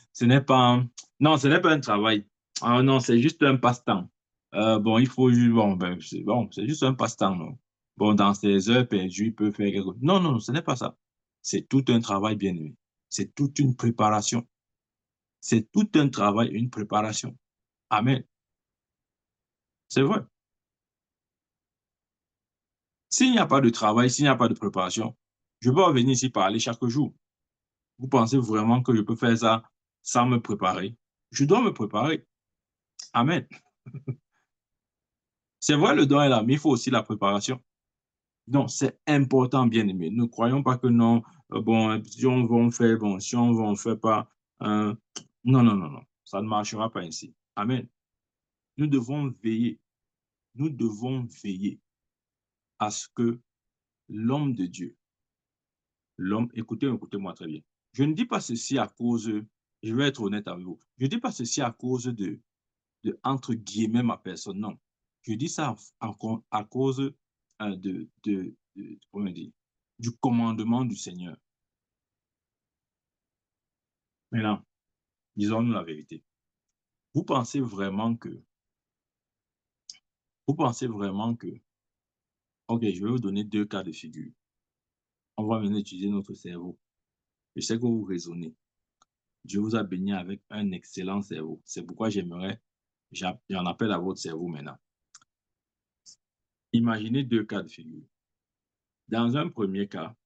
Speaker 1: non, ce n'est pas un travail. Ah non, c'est juste un passe-temps. Bon, il faut juste, bon, c'est juste un passe-temps, non? Bon, dans ses heures perdues, il peut faire quelque chose. Non, non, non, ce n'est pas ça. C'est tout un travail bien aimé. C'est toute une préparation. C'est tout un travail, une préparation. Amen. C'est vrai. S'il n'y a pas de travail, s'il n'y a pas de préparation, je peux venir ici parler chaque jour. Vous pensez vraiment que je peux faire ça sans me préparer? Je dois me préparer. Amen. C'est vrai, le don est là, mais il faut aussi la préparation. Donc, c'est important, bien aimé. Ne croyons pas que non, bon, si on va en faire, bon, si on va en faire pas. euh, non, non, non, non. Ça ne marchera pas ainsi. Amen. Nous devons veiller. Nous devons veiller à ce que l'homme de Dieu, écoutez-moi très bien. Je ne dis pas ceci à cause, je vais être honnête avec vous, je ne dis pas ceci à cause entre guillemets, ma personne, non. Je dis ça à cause comment dire, du commandement du Seigneur. Maintenant, disons-nous la vérité. Vous pensez vraiment que, ok, je vais vous donner 2 cas de figure. On va maintenant utiliser notre cerveau. Je sais que vous raisonnez. Dieu vous a béni avec un excellent cerveau. C'est pourquoi j'en appelle à votre cerveau maintenant. Imaginez 2 cas de figure. Dans un premier cas,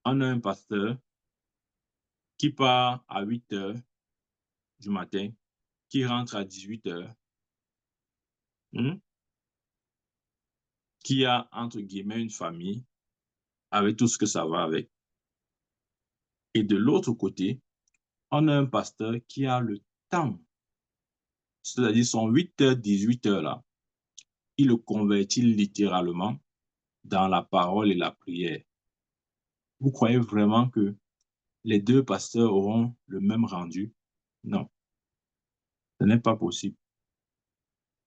Speaker 1: on a un pasteur qui part à 8 heures du matin, qui rentre à 18 heures, qui a, entre guillemets, une famille avec tout ce que ça va avec. Et de l'autre côté, on a un pasteur qui a le temps, c'est-à-dire son 8 heures, 18 heures là, il le convertit littéralement dans la parole et la prière. Vous croyez vraiment que les 2 pasteurs auront le même rendu? Non, ce n'est pas possible.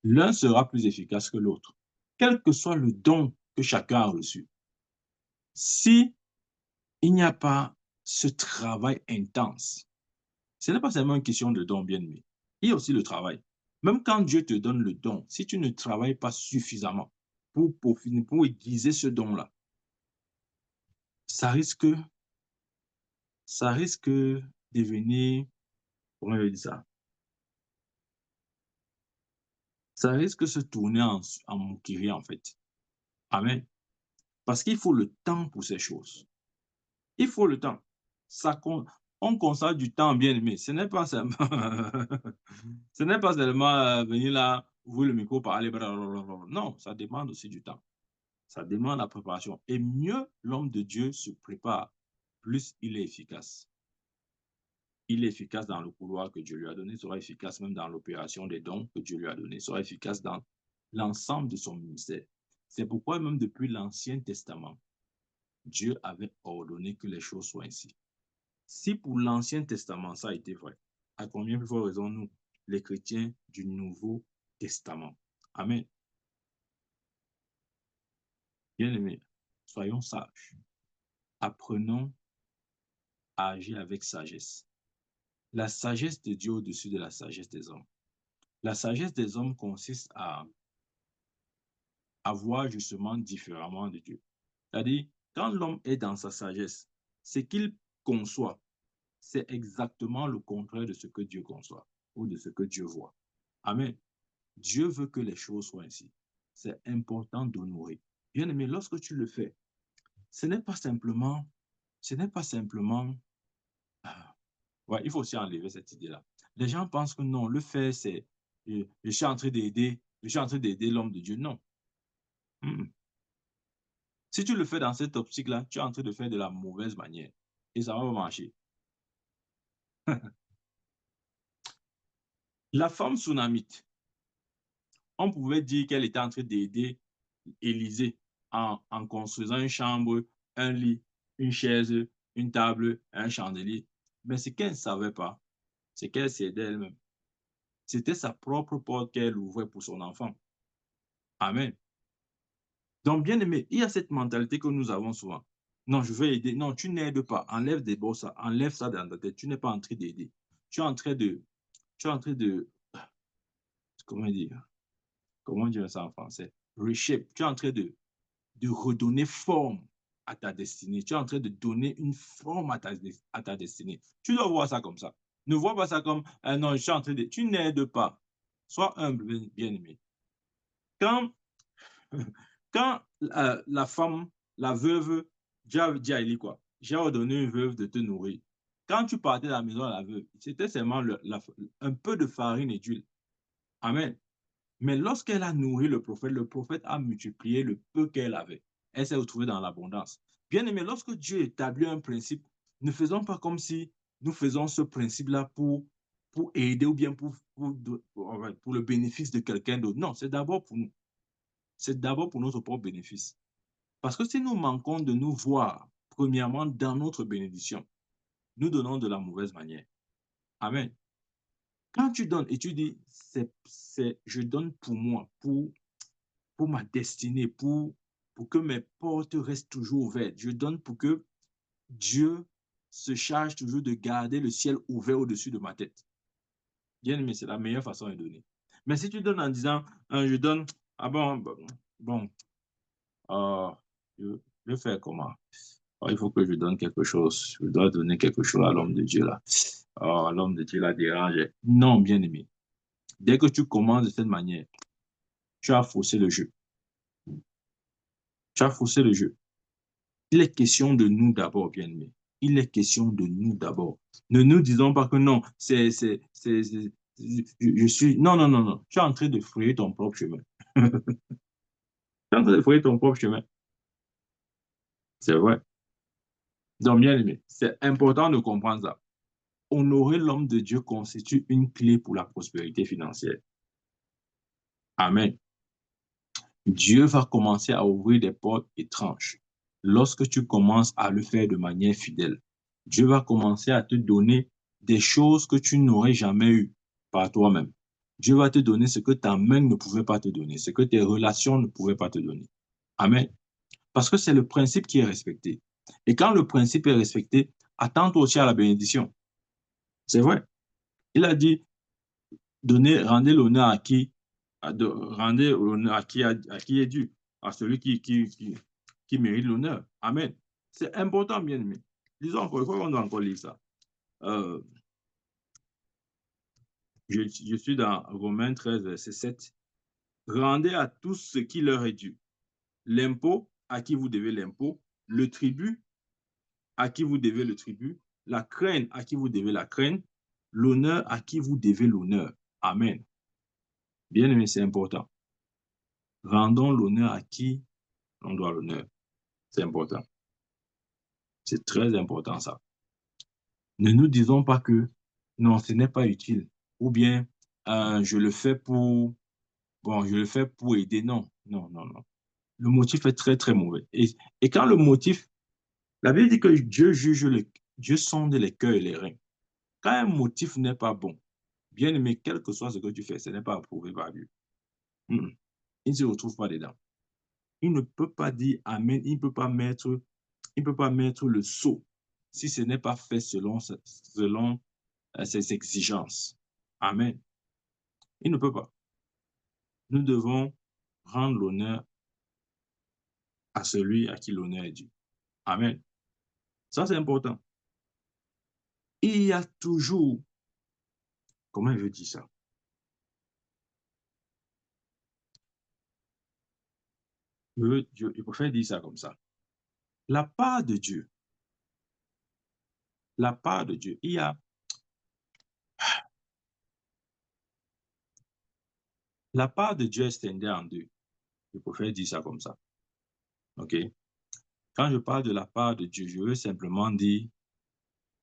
Speaker 1: L'un sera plus efficace que l'autre, quel que soit le don que chacun a reçu. Si il n'y a pas ce travail intense, ce n'est pas seulement une question de don, bien aimé. Il y a aussi le travail. Même quand Dieu te donne le don, si tu ne travailles pas suffisamment pour aiguiser ce don-là, ça risque de devenir, comment je dis ça? Ça risque de se tourner en moquerie, en fait. Amen. Parce qu'il faut le temps pour ces choses. Il faut le temps. On consacre du temps, bien aimé. Ce n'est pas seulement, ce n'est pas seulement venir là, ouvrir le micro, parler. Blablabla. Non, ça demande aussi du temps. Ça demande la préparation. Et mieux l'homme de Dieu se prépare, plus il est efficace. Il est efficace dans le couloir que Dieu lui a donné, sera efficace même dans l'opération des dons que Dieu lui a donné, sera efficace dans l'ensemble de son ministère. C'est pourquoi même depuis l'Ancien Testament, Dieu avait ordonné que les choses soient ainsi. Si pour l'Ancien Testament, ça a été vrai, à combien plus forte raison nous, les chrétiens du Nouveau Testament? Amen. Bien-aimés, soyons sages. Apprenons à agir avec sagesse. La sagesse de Dieu au-dessus de la sagesse des hommes. La sagesse des hommes consiste à voir justement différemment de Dieu. C'est-à-dire, quand l'homme est dans sa sagesse, ce qu'il conçoit, c'est exactement le contraire de ce que Dieu conçoit ou de ce que Dieu voit. Amen. Dieu veut que les choses soient ainsi. C'est important d'honorer. Bien aimé, lorsque tu le fais, ce n'est pas simplement, ouais, il faut aussi enlever cette idée-là. Les gens pensent que non, le fait, c'est, je suis en train d'aider l'homme de Dieu. Non. Si tu le fais dans cette optique-là, tu es en train de faire de la mauvaise manière et ça va pas marcher. La femme sunamite, on pouvait dire qu'elle était en train d'aider Élisée en construisant une chambre, un lit, une chaise, une table, un chandelier. Mais ce qu'elle ne savait pas, c'est qu'elle s'aidait elle-même. C'était sa propre porte qu'elle ouvrait pour son enfant. Amen. Donc, bien aimé, il y a cette mentalité que nous avons souvent. Non, je vais aider. Non, tu n'aides pas. Enlève d'abord ça. Enlève ça dans ta tête. Tu n'es pas en train d'aider. Tu es en train de, comment dire ça en français? Reshape. Tu es en train de redonner forme à ta destinée. Tu es en train de donner une forme à ta destinée. Tu dois voir ça comme ça. Ne vois pas ça comme, non, je suis en train de... Tu n'aides pas. Sois humble, bien-aimé. Quand, quand la femme, la veuve, Dieu dit à Élie quoi? J'ai ordonné une veuve de te nourrir. Quand tu partais de la maison à la veuve, c'était seulement un peu de farine et d'huile. Amen. Mais lorsqu'elle a nourri le prophète a multiplié le peu qu'elle avait. Elle s'est retrouvée dans l'abondance. Bien aimé, lorsque Dieu établit un principe, ne faisons pas comme si nous faisons ce principe-là pour aider ou bien pour le bénéfice de quelqu'un d'autre. Non, c'est d'abord pour nous. C'est d'abord pour notre propre bénéfice. Parce que si nous manquons de nous voir, premièrement, dans notre bénédiction, nous donnons de la mauvaise manière. Amen. Quand tu donnes et tu dis, je donne pour moi, pour pour ma destinée, pour que mes portes restent toujours ouvertes. Je donne pour que Dieu se charge toujours de garder le ciel ouvert au-dessus de ma tête. Bien aimé, c'est la meilleure façon de donner. Mais si tu donnes en disant, je donne, ah bon, je vais faire comment? Il faut que je donne quelque chose. Je dois donner quelque chose à l'homme de Dieu là. L'homme de Dieu l'a dérangé. Non, bien aimé. Dès que tu commences de cette manière, tu as faussé le jeu. Tu as faussé le jeu. Il est question de nous d'abord, bien aimé. Il est question de nous d'abord. Ne nous disons pas que non, je suis... Non, non, non, non. Tu es en train de frayer ton propre chemin. Tu es en train de frayer ton propre chemin. C'est vrai. Donc, bien aimé, c'est important de comprendre ça. Honorer l'homme de Dieu constitue une clé pour la prospérité financière. Amen. Dieu va commencer à ouvrir des portes étranges lorsque tu commences à le faire de manière fidèle. Dieu va commencer à te donner des choses que tu n'aurais jamais eues par toi-même. Dieu va te donner ce que ta main ne pouvait pas te donner, ce que tes relations ne pouvaient pas te donner. Amen. Parce que c'est le principe qui est respecté. Et quand le principe est respecté, attends-toi aussi à la bénédiction. C'est vrai. Il a dit, rendez l'honneur à qui, rendez l'honneur à qui est dû, à celui qui mérite l'honneur. Amen. C'est important, bien aimé. Disons encore, il faut qu'on doit encore lire ça. Je suis dans Romains 13, verset 7. Rendez à tous ce qui leur est dû. L'impôt, à qui vous devez l'impôt. Le tribut, à qui vous devez le tribut. La crène, à qui vous devez la crène. L'honneur, à qui vous devez l'honneur. Amen. Bien aimé, c'est important. Rendons l'honneur à qui on doit l'honneur. C'est important. C'est très important, ça. Ne nous disons pas que non, ce n'est pas utile. Ou bien, je le fais pour, je le fais pour aider. Non, non, non, non. Le motif est très, très mauvais. Et quand le motif, la Bible dit que Dieu sonde les cœurs et les reins. Quand un motif n'est pas bon, bien aimé, quel que soit ce que tu fais, ce n'est pas approuvé par Dieu. Il ne se retrouve pas dedans. Il ne peut pas dire Amen, il ne peut pas mettre le sceau si ce n'est pas fait selon ses exigences. Amen. Il ne peut pas. Nous devons rendre l'honneur à celui à qui l'honneur est dû. Amen. Ça, c'est important. Il y a toujours, comment je veux dire ça? Je préfère dire ça comme ça. La part de Dieu, il y a la part de Dieu est scindée en deux. Je préfère dire ça comme ça. OK? Quand je parle de la part de Dieu, je veux simplement dire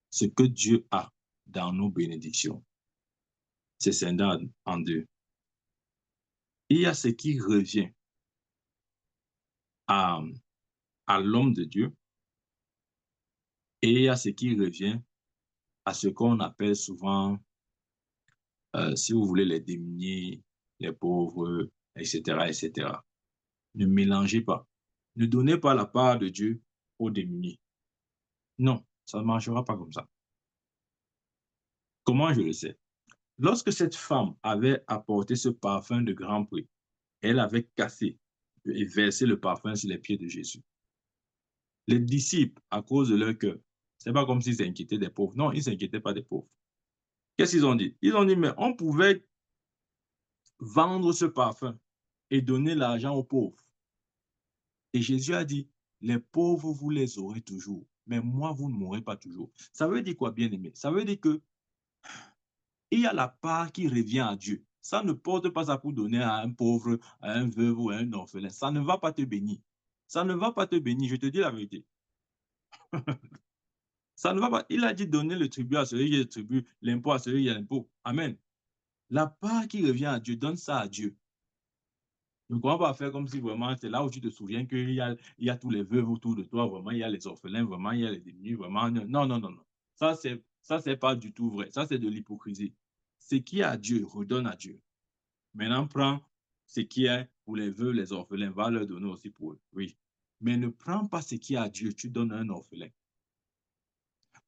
Speaker 1: ce que Dieu a dans nos bénédictions. C'est scindé en deux. Il y a ce qui revient à l'homme de Dieu et il y a ce qui revient à ce qu'on appelle souvent, si vous voulez, les démunis, les pauvres, etc., etc. Ne mélangez pas. Ne donnez pas la part de Dieu aux démunis. Non, ça ne marchera pas comme ça. Comment je le sais? Lorsque cette femme avait apporté ce parfum de grand prix, elle avait cassé et versé le parfum sur les pieds de Jésus. Les disciples, à cause de leur cœur, c'est pas comme s'ils s'inquiétaient des pauvres. Non, ils ne s'inquiétaient pas des pauvres. Qu'est-ce qu'ils ont dit? Ils ont dit, mais on pouvait vendre ce parfum et donner l'argent aux pauvres. Et Jésus a dit, les pauvres, vous les aurez toujours, mais moi, vous ne m'aurez pas toujours. Ça veut dire quoi, bien-aimé? Ça veut dire que il y a la part qui revient à Dieu. Ça ne porte pas ça pour donner à un pauvre, à un veuve ou à un orphelin. Ça ne va pas te bénir. Ça ne va pas te bénir, je te dis la vérité. Ça ne va pas. Il a dit donner le tribut à celui qui a le tribut, l'impôt à celui qui a l'impôt. Amen. La part qui revient à Dieu, donne ça à Dieu. Ne crois pas faire comme si vraiment c'est là où tu te souviens qu'il y a tous les veuves autour de toi, vraiment, il y a les orphelins, vraiment, il y a les démunis, vraiment. Non, non, non, non. Ça, c'est pas du tout vrai. Ça, c'est de l'hypocrisie. Ce qui est à Dieu, redonne à Dieu. Maintenant, prends ce qui est pour les veuves, les orphelins, va leur donner aussi pour eux. Oui. Mais ne prends pas ce qui est à Dieu, tu donnes à un orphelin.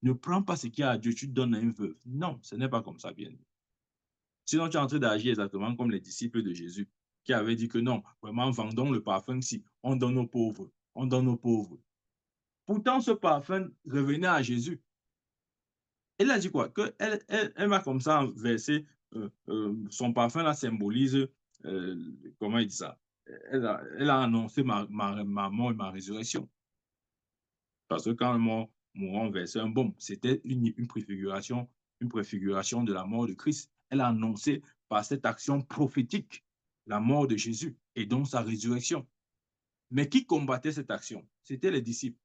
Speaker 1: Ne prends pas ce qui est à Dieu, tu donnes à un veuve. Non, ce n'est pas comme ça, bien. Sinon, tu es en train d'agir exactement comme les disciples de Jésus qui avaient dit que non, vraiment, vendons le parfum si on donne aux pauvres, on donne aux pauvres. Pourtant, ce parfum revenait à Jésus. Elle a dit quoi? Elle va comme ça verser, son parfum là symbolise, comment il dit ça? Elle a annoncé ma mort et ma résurrection. Parce que quand nous mourons versé un baume, c'était une préfiguration de la mort de Christ. Elle a annoncé par cette action prophétique la mort de Jésus et donc sa résurrection. Mais qui combattait cette action? C'était les disciples.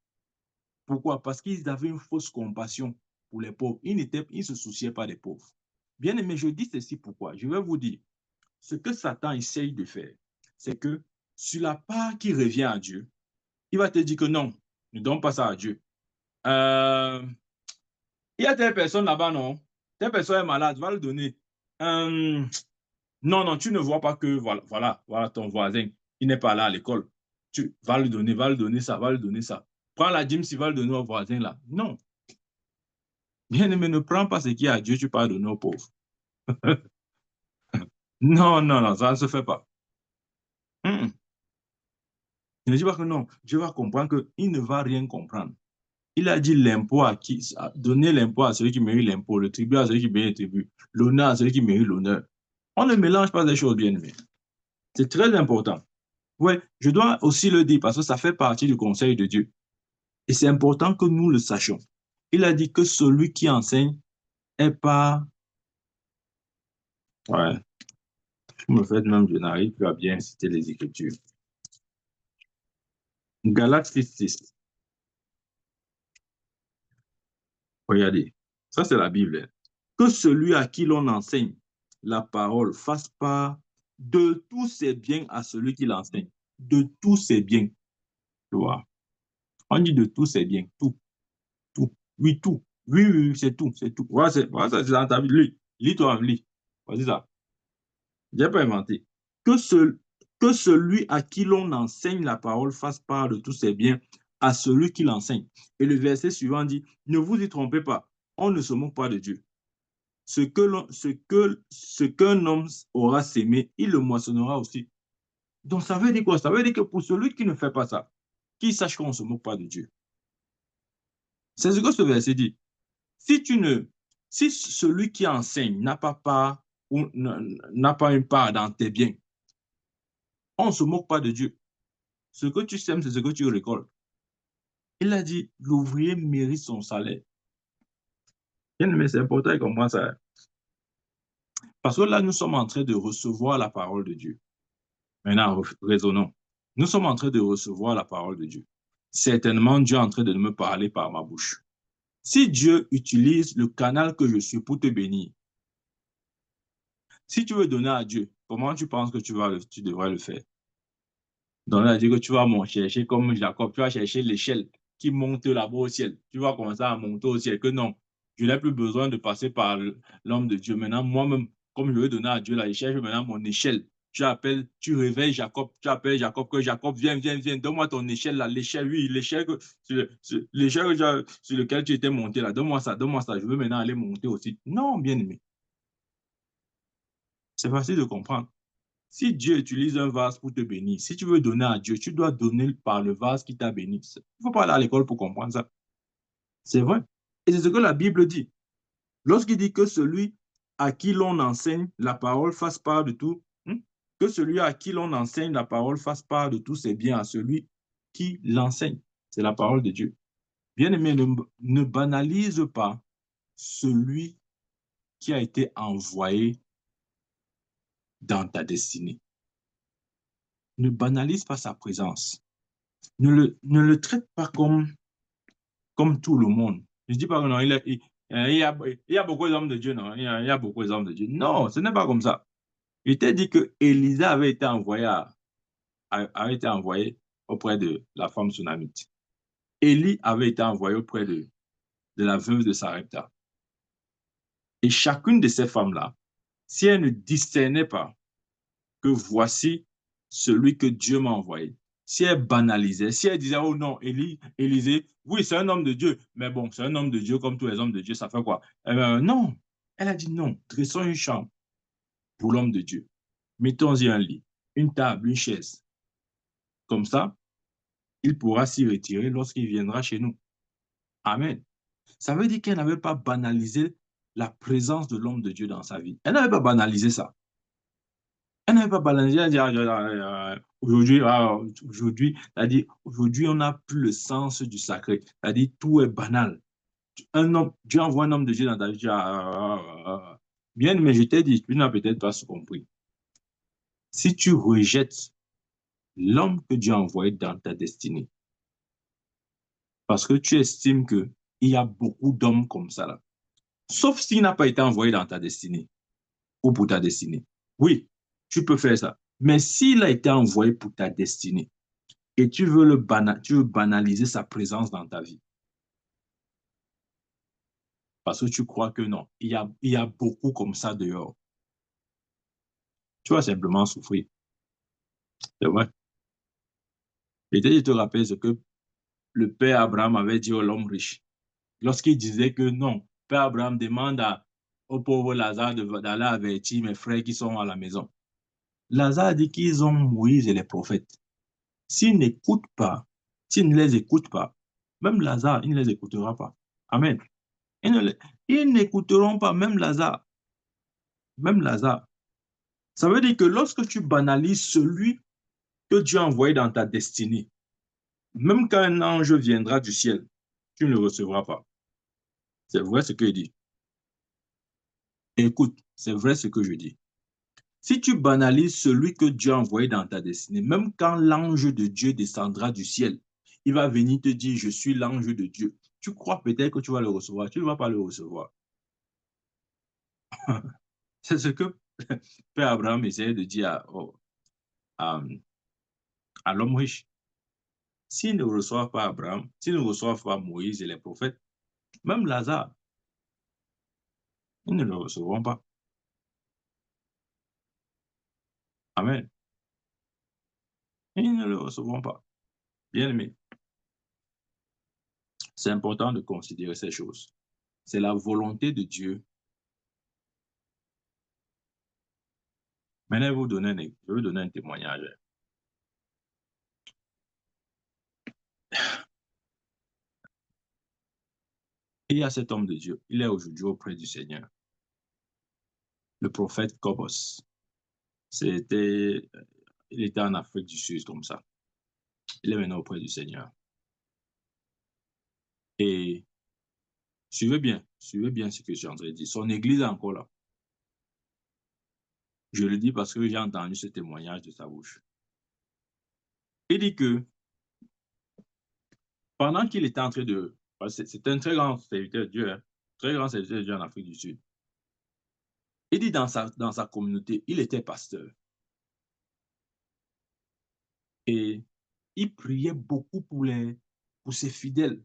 Speaker 1: Pourquoi? Parce qu'ils avaient une fausse compassion pour les pauvres. Ils ne se souciaient pas des pauvres. Bien aimé, je dis ceci pourquoi? Je vais vous dire, ce que Satan essaye de faire, c'est que sur la part qui revient à Dieu, il va te dire que non, ne donne pas ça à Dieu. Il y a telle personne là-bas, non? Telle personne est malade, va le donner. Non, non, tu ne vois pas que voilà ton voisin, il n'est pas là à l'école. Tu vas le donner ça, va le donner ça. Prends la dîme, s'il va le donner au voisin là. Non. Bien-aimé, ne prends pas ce qui est à Dieu, tu parles de nos pauvres. Non, non, non, ça ne se fait pas. Ne dis pas que non. Dieu va comprendre qu'il ne va rien comprendre. Il a dit l'impôt à qui? Donner l'impôt à celui qui mérite l'impôt, le tribut à celui qui mérite le tribut, l'honneur à celui qui mérite l'honneur. On ne mélange pas des choses, bien aimé. C'est très important. Oui, je dois aussi le dire parce que ça fait partie du conseil de Dieu. Et c'est important que nous le sachions. Il a dit que celui qui enseigne est pas... Ouais, je me fais même, je n'arrive plus à bien citer les Écritures. Galates 6. Regardez, ça c'est la Bible. Que celui à qui l'on enseigne la parole fasse part de tous ses biens à celui qui l'enseigne. De tous ses biens. Tu vois? On dit de tous ses biens. Tout. Tout. Oui, tout. Oui, oui, oui, c'est tout. C'est tout. Voilà, c'est dans ta vie. Lis-toi, lis. Vas-y ça. Je n'ai pas inventé. Que celui à qui l'on enseigne la parole fasse part de tous ses biens à celui qui l'enseigne. Et le verset suivant dit, ne vous y trompez pas, on ne se moque pas de Dieu. Ce qu'un homme aura sémé, il le moissonnera aussi. Donc ça veut dire quoi? Ça veut dire que pour celui qui ne fait pas ça, qu'il sache qu'on ne se moque pas de Dieu. C'est ce que ce verset dit. Si celui qui enseigne n'a pas part ou n'a pas une part dans tes biens, on ne se moque pas de Dieu. Ce que tu sèmes, c'est ce que tu récoltes. Il a dit, l'ouvrier mérite son salaire. Bien aimé, c'est important qu'on comprenne ça. Parce que là, nous sommes en train de recevoir la parole de Dieu. Maintenant, raisonnons. Nous sommes en train de recevoir la parole de Dieu. Certainement, Dieu est en train de me parler par ma bouche. Si Dieu utilise le canal que je suis pour te bénir, si tu veux donner à Dieu, comment tu penses que tu devrais le faire? Donner à Dieu que tu vas chercher comme Jacob, tu vas chercher l'échelle qui monte là-bas au ciel. Tu vas commencer à monter au ciel. Que non, je n'ai plus besoin de passer par l'homme de Dieu. Maintenant, moi-même, comme je veux donner à Dieu là, je cherche maintenant mon échelle. Tu réveilles Jacob, tu appelles Jacob, que Jacob, viens, donne-moi ton échelle là, l'échelle, oui, l'échelle sur laquelle tu étais monté là, donne-moi ça, je veux maintenant aller monter aussi. Non, bien aimé, c'est facile de comprendre. Si Dieu utilise un vase pour te bénir, si tu veux donner à Dieu, tu dois donner par le vase qui t'a béni. Il ne faut pas aller à l'école pour comprendre ça. C'est vrai. Et c'est ce que la Bible dit. Lorsqu'il dit que celui à qui l'on enseigne la parole fasse part de tout, que celui à qui l'on enseigne la parole fasse part de tous ses biens à celui qui l'enseigne. C'est la parole de Dieu. Bien aimé, ne banalise pas celui qui a été envoyé dans ta destinée. Ne banalise pas sa présence. Ne le traite pas comme tout le monde. Je ne dis pas que non, il y a beaucoup d'hommes de Dieu, non, il y a beaucoup d'hommes de Dieu. Non, ce n'est pas comme ça. Il t'a dit que Élisa avait été envoyé auprès de la femme sunamite. Élie avait été envoyé auprès de la veuve de Sarepta. Et chacune de ces femmes-là, si elle ne discernait pas que voici celui que Dieu m'a envoyé. Si elle banalisait, si elle disait, oh non, Élisée, oui, c'est un homme de Dieu, mais bon, c'est un homme de Dieu comme tous les hommes de Dieu, ça fait quoi? Eh ben, non, elle a dit non, dressons une chambre pour l'homme de Dieu. Mettons-y un lit, une table, une chaise. Comme ça, il pourra s'y retirer lorsqu'il viendra chez nous. Amen. Ça veut dire qu'elle n'avait pas banalisé la présence de l'homme de Dieu dans sa vie. Elle n'avait pas banalisé ça. Elle n'avait pas banalisé. Elle dit, aujourd'hui, on n'a plus le sens du sacré. Elle dit, tout est banal. Un homme, Dieu envoie un homme de Dieu dans ta vie. Bien, mais je t'ai dit, tu n'as peut-être pas compris. Si tu rejettes l'homme que Dieu a envoyé dans ta destinée, parce que tu estimes qu'il y a beaucoup d'hommes comme ça là, sauf s'il n'a pas été envoyé dans ta destinée ou pour ta destinée. Oui, tu peux faire ça. Mais s'il a été envoyé pour ta destinée et tu veux banaliser sa présence dans ta vie, parce que tu crois que non, il y a beaucoup comme ça dehors, tu vas simplement souffrir. C'est vrai. Et je te rappelle ce que le père Abraham avait dit à l'homme riche. Lorsqu'il disait que non, père Abraham demande au pauvre Lazare d'aller avertir mes frères qui sont à la maison. Lazare dit qu'ils ont Moïse et les prophètes. S'ils n'écoutent pas, s'ils ne les écoutent pas, même Lazare, il ne les écoutera pas. Amen. Ils n'écouteront pas, même Lazare. Même Lazare. Ça veut dire que lorsque tu banalises celui que Dieu a envoyé dans ta destinée, même quand un ange viendra du ciel, tu ne le recevras pas. C'est vrai ce qu'il dit. Écoute, c'est vrai ce que je dis. Si tu banalises celui que Dieu a envoyé dans ta destinée, même quand l'ange de Dieu descendra du ciel, il va venir te dire, je suis l'ange de Dieu. Tu crois peut-être que tu vas le recevoir, tu ne vas pas le recevoir. C'est ce que Père Abraham essayait de dire à l'homme riche. S'il ne reçoit pas Abraham, s'il ne reçoit pas Moïse et les prophètes, même Lazare, ils ne le recevront pas. Amen. Ils ne le recevront pas. Bien aimé, c'est important de considérer ces choses. C'est la volonté de Dieu. Maintenant, je vais vous donner un témoignage. Il y a cet homme de Dieu. Il est aujourd'hui auprès du Seigneur. Le prophète Kobos. C'était, il était en Afrique du Sud comme ça. Il est maintenant auprès du Seigneur. Et suivez bien ce que j'ai en train de dire. Son église est encore là. Je le dis parce que j'ai entendu ce témoignage de sa bouche. Il dit que pendant qu'il était en train de... C'est un très grand serviteur de Dieu, hein, très grand serviteur de Dieu en Afrique du Sud. Il dit dans sa communauté, il était pasteur. Et il priait beaucoup pour ses fidèles.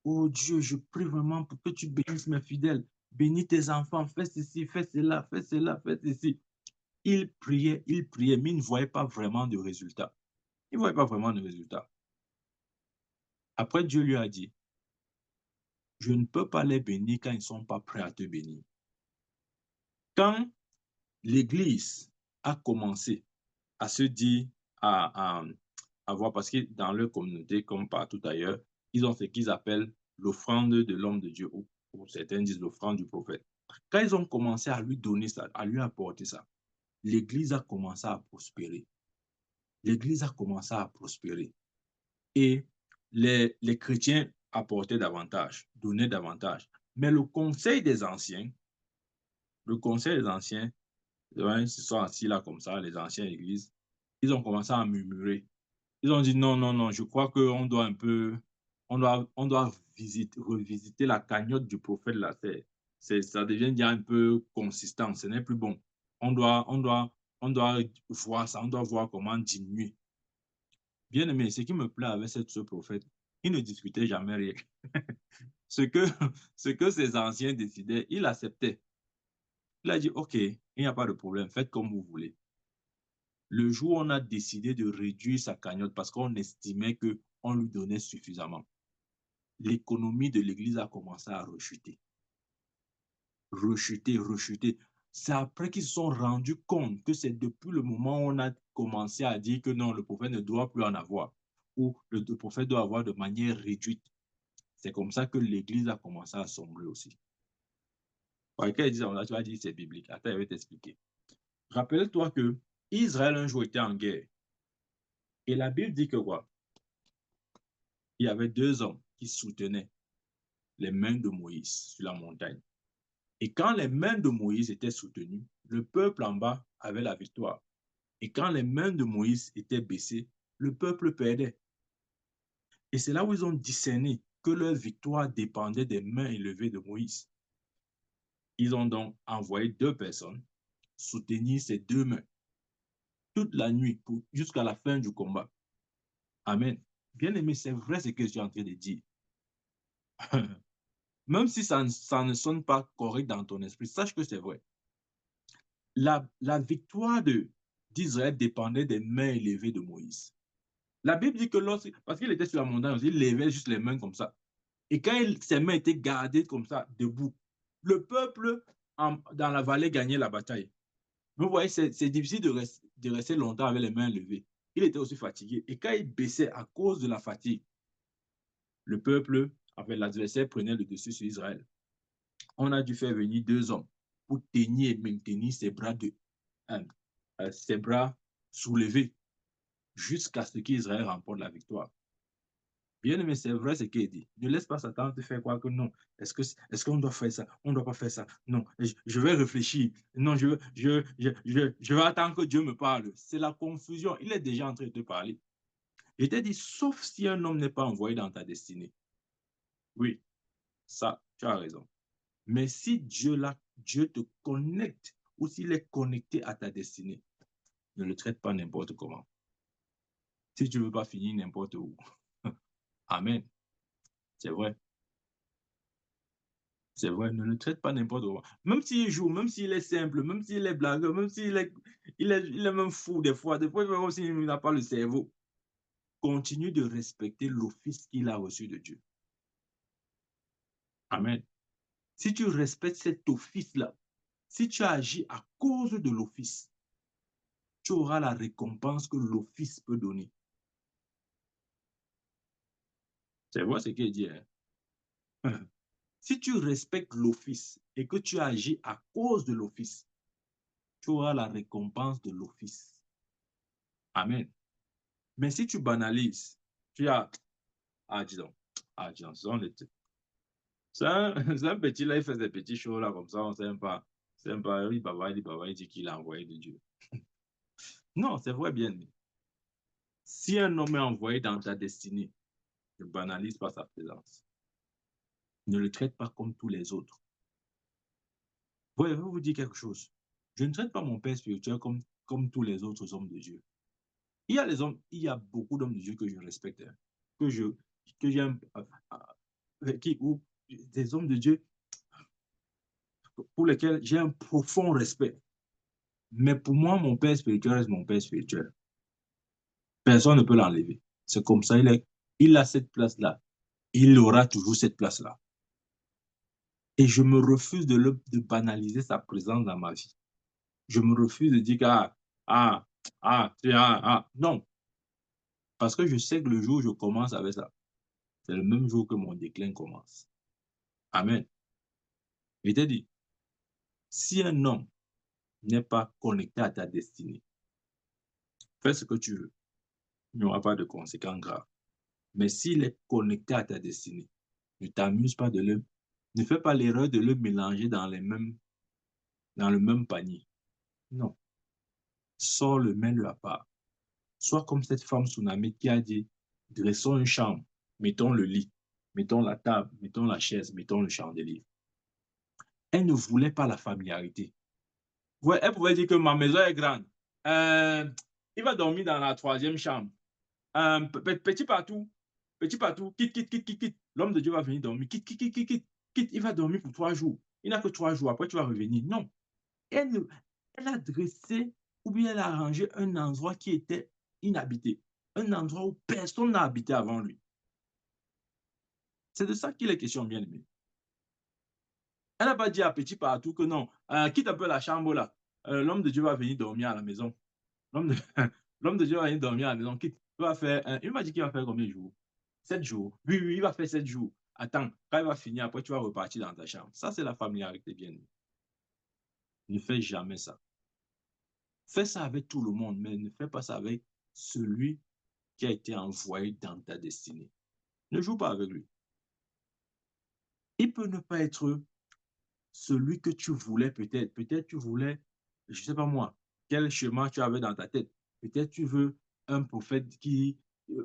Speaker 1: Oh Dieu, je prie vraiment pour que tu bénisses mes fidèles. Bénis tes enfants, fais ceci, fais cela, fais cela, fais ceci. Il priait, mais il ne voyait pas vraiment de résultat. Il ne voyait pas vraiment de résultat. Après, Dieu lui a dit, je ne peux pas les bénir quand ils ne sont pas prêts à te bénir. Quand l'Église a commencé à se dire, à voir, parce que dans leur communauté, comme partout ailleurs, ils ont ce qu'ils appellent l'offrande de l'homme de Dieu, ou certains disent l'offrande du prophète. Quand ils ont commencé à lui donner ça, à lui apporter ça, l'Église a commencé à prospérer. L'Église a commencé à prospérer. Et les chrétiens apportaient davantage, donnaient davantage. Mais le conseil des anciens, ils se sont assis là comme ça, les anciens églises, ils ont commencé à murmurer. Ils ont dit non, non, non, je crois qu'on doit un peu, on doit revisiter la cagnotte du prophète là. Ça devient déjà un peu consistant, ce n'est plus bon. On doit voir ça, on doit voir comment diminuer. Bien aimé, ce qui me plaît avec ce prophète, il ne discutait jamais rien. Ce que, ce que ces anciens décidaient, il acceptait. Il a dit, OK, il n'y a pas de problème, faites comme vous voulez. Le jour où on a décidé de réduire sa cagnotte parce qu'on estimait qu'on lui donnait suffisamment, l'économie de l'Église a commencé à rechuter. Rechuter. C'est après qu'ils se sont rendus compte que c'est depuis le moment où on a commencé à dire que non, le prophète ne doit plus en avoir, ou le prophète doit avoir de manière réduite. C'est comme ça que l'Église a commencé à sombrer aussi. Quand elle dit ça, tu vas dire c'est biblique. Attends, je vais t'expliquer. Rappelle-toi que Israël un jour était en guerre. Et la Bible dit que quoi? Il y avait 2 hommes qui soutenaient les mains de Moïse sur la montagne. Et quand les mains de Moïse étaient soutenues, le peuple en bas avait la victoire. Et quand les mains de Moïse étaient baissées, le peuple perdait. Et c'est là où ils ont discerné que leur victoire dépendait des mains élevées de Moïse. Ils ont donc envoyé 2 personnes soutenir ces 2 mains toute la nuit jusqu'à la fin du combat. Amen. Bien aimé, c'est vrai ce que je suis en train de dire. Même si ça ne sonne pas correct dans ton esprit, sache que c'est vrai. La victoire d'Israël dépendait des mains élevées de Moïse. La Bible dit que parce qu'il était sur la montagne, il levait juste les mains comme ça. Et quand ses mains étaient gardées comme ça, debout, le peuple dans la vallée gagnait la bataille. Mais vous voyez, c'est difficile de rester longtemps avec les mains levées. Il était aussi fatigué. Et quand il baissait à cause de la fatigue, le peuple, enfin l'adversaire, prenait le dessus sur Israël. On a dû faire venir 2 hommes pour tenir et maintenir ses bras soulevés jusqu'à ce qu'Israël remporte la victoire. Bien aimé, c'est vrai ce qu'il dit. Ne laisse pas Satan te faire croire que non. Est-ce qu'on doit faire ça? On ne doit pas faire ça. Non, je vais réfléchir. Non, je vais attendre que Dieu me parle. C'est la confusion. Il est déjà en train de te parler. Il t'a dit, sauf si un homme n'est pas envoyé dans ta destinée. Oui, ça, tu as raison. Mais si Dieu te connecte ou s'il est connecté à ta destinée, ne le traite pas n'importe comment. Si tu ne veux pas finir n'importe où. Amen. C'est vrai. C'est vrai, ne le traite pas n'importe comment. Même s'il joue, même s'il est simple, même s'il est blagueur, même s'il est même fou des fois il va aussi il n'a pas le cerveau. Continue de respecter l'office qu'il a reçu de Dieu. Amen. Si tu respectes cet office-là, si tu agis à cause de l'office, tu auras la récompense que l'office peut donner. C'est vrai ce qu'il dit. Hein? Si tu respectes l'office et que tu agis à cause de l'office, tu auras la récompense de l'office. Amen. Mais si tu banalises, tu as... Ah, dis donc. Ah, dis donc. C'est un petit là, il fait des petits shows là, comme ça, on ne sait pas. C'est pas, il dit qu'il a envoyé de Dieu. Non, c'est vrai bien. Si un homme est envoyé dans ta destinée, ne banalise pas sa présence. Ne le traite pas comme tous les autres. Ouais, je vais vous dire quelque chose. Je ne traite pas mon père spirituel comme tous les autres hommes de Dieu. Il y a beaucoup d'hommes de Dieu que je respecte, hein, que j'aime, ou des hommes de Dieu pour lesquels j'ai un profond respect. Mais pour moi, mon père spirituel reste mon père spirituel. Personne ne peut l'enlever. C'est comme ça, il a cette place-là. Il aura toujours cette place-là. Et je me refuse de banaliser sa présence dans ma vie. Je me refuse de dire non. Parce que je sais que le jour où je commence avec ça, c'est le même jour que mon déclin commence. Amen. Je t'ai dit, si un homme n'est pas connecté à ta destinée, fais ce que tu veux. Il n'y aura pas de conséquences graves. Mais s'il est connecté à ta destinée, ne t'amuse pas ne fais pas l'erreur de le mélanger dans le même panier. Non. Sors-le, mets-le à part. Sois comme cette femme tsunami qui a dit, dressons une chambre, mettons le lit, mettons la table, mettons la chaise, mettons le chandelier. Elle ne voulait pas la familiarité. Ouais, elle pouvait dire que ma maison est grande. Il va dormir dans la 3e chambre. Petit partout, quitte. L'homme de Dieu va venir dormir. Quitte. Il va dormir pour 3 jours. Il n'a que 3 jours. Après, tu vas revenir. Non. Elle a dressé ou bien il a arrangé un endroit qui était inhabité, un endroit où personne n'a habité avant lui. C'est de ça qu'il est question, bien aimé. Elle n'a pas dit à petit partout que non, quitte un peu la chambre là, l'homme de Dieu va venir dormir à la maison. L'homme de, l'homme de Dieu va venir dormir à la maison. Quitte, il m'a dit qu'il va faire combien de jours? 7 jours. Oui, oui, il va faire 7 jours. Attends, quand il va finir, après tu vas repartir dans ta chambre. Ça, c'est la familiarité, bien aimé. Ne fais jamais ça. Fais ça avec tout le monde, mais ne fais pas ça avec celui qui a été envoyé dans ta destinée. Ne joue pas avec lui. Il peut ne pas être celui que tu voulais peut-être. Peut-être tu voulais, je ne sais pas moi, quel chemin tu avais dans ta tête. Peut-être tu veux un prophète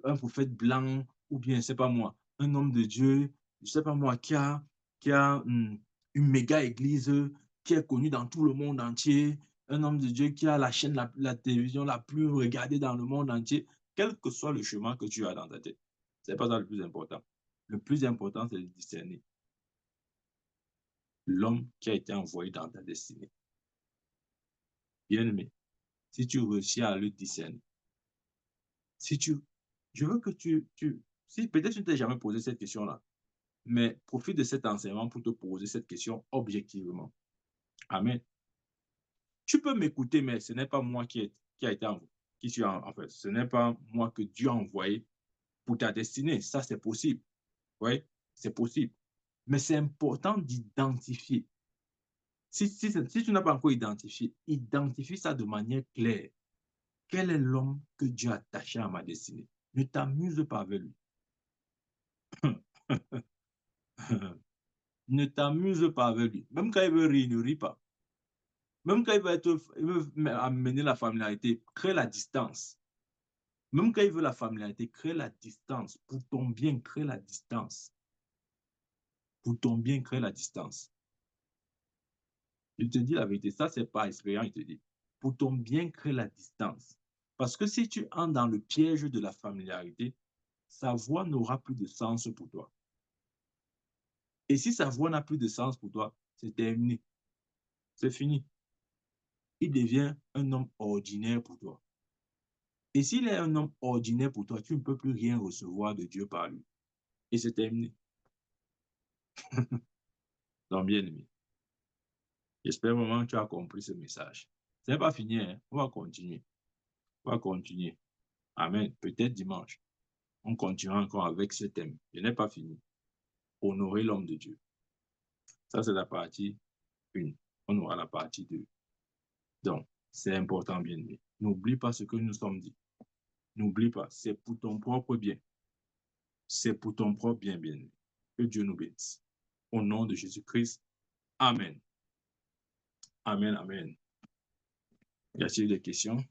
Speaker 1: un prophète blanc, ou bien, je ne sais pas moi, un homme de Dieu, je ne sais pas moi, qui a une méga église, qui est connu dans tout le monde entier, un homme de Dieu qui a la chaîne, la télévision la plus regardée dans le monde entier, quel que soit le chemin que tu as dans ta tête. Ce n'est pas ça le plus important. Le plus important, c'est de discerner l'homme qui a été envoyé dans ta destinée. Bien-aimé, si tu réussis à le discerner, je veux que si peut-être tu ne t'es jamais posé cette question-là, mais profite de cet enseignement pour te poser cette question objectivement. Amen. Tu peux m'écouter, mais ce n'est pas moi qui a été envoyé, qui suis en fait, ce n'est pas moi que Dieu a envoyé pour ta destinée. Ça, c'est possible. Oui, c'est possible. Mais c'est important d'identifier. Si tu n'as pas encore identifié, identifie ça de manière claire. Quel est l'homme que Dieu a attaché à ma destinée? Ne t'amuse pas avec lui. Ne t'amuse pas avec lui. Même quand il veut rire, ne ris pas. Même quand il veut amener la familiarité, crée la distance. Même quand il veut la familiarité, crée la distance. Pour ton bien, crée la distance. Pour ton bien, crée la distance. Je te dis la vérité, ça, c'est pas expérience, il te dit. Pour ton bien, crée la distance. Parce que si tu entres dans le piège de la familiarité, sa voix n'aura plus de sens pour toi. Et si sa voix n'a plus de sens pour toi, c'est terminé. C'est fini. Il devient un homme ordinaire pour toi. Et s'il est un homme ordinaire pour toi, tu ne peux plus rien recevoir de Dieu par lui. Et c'est terminé. Donc, bien aimé, j'espère vraiment que tu as compris ce message. Ce n'est pas fini, hein? On va continuer. On va continuer. Amen. Peut-être dimanche, on continuera encore avec ce thème. Je n'ai pas fini. Honorer l'homme de Dieu. Ça, c'est la partie 1. On aura la partie 2. Donc, c'est important, bien aimé. N'oublie pas ce que nous sommes dit. N'oublie pas, c'est pour ton propre bien. C'est pour ton propre bien, bien aimé. Que Dieu nous bénisse. Au nom de Jésus-Christ. Amen. Amen, amen. Y a-t-il des questions?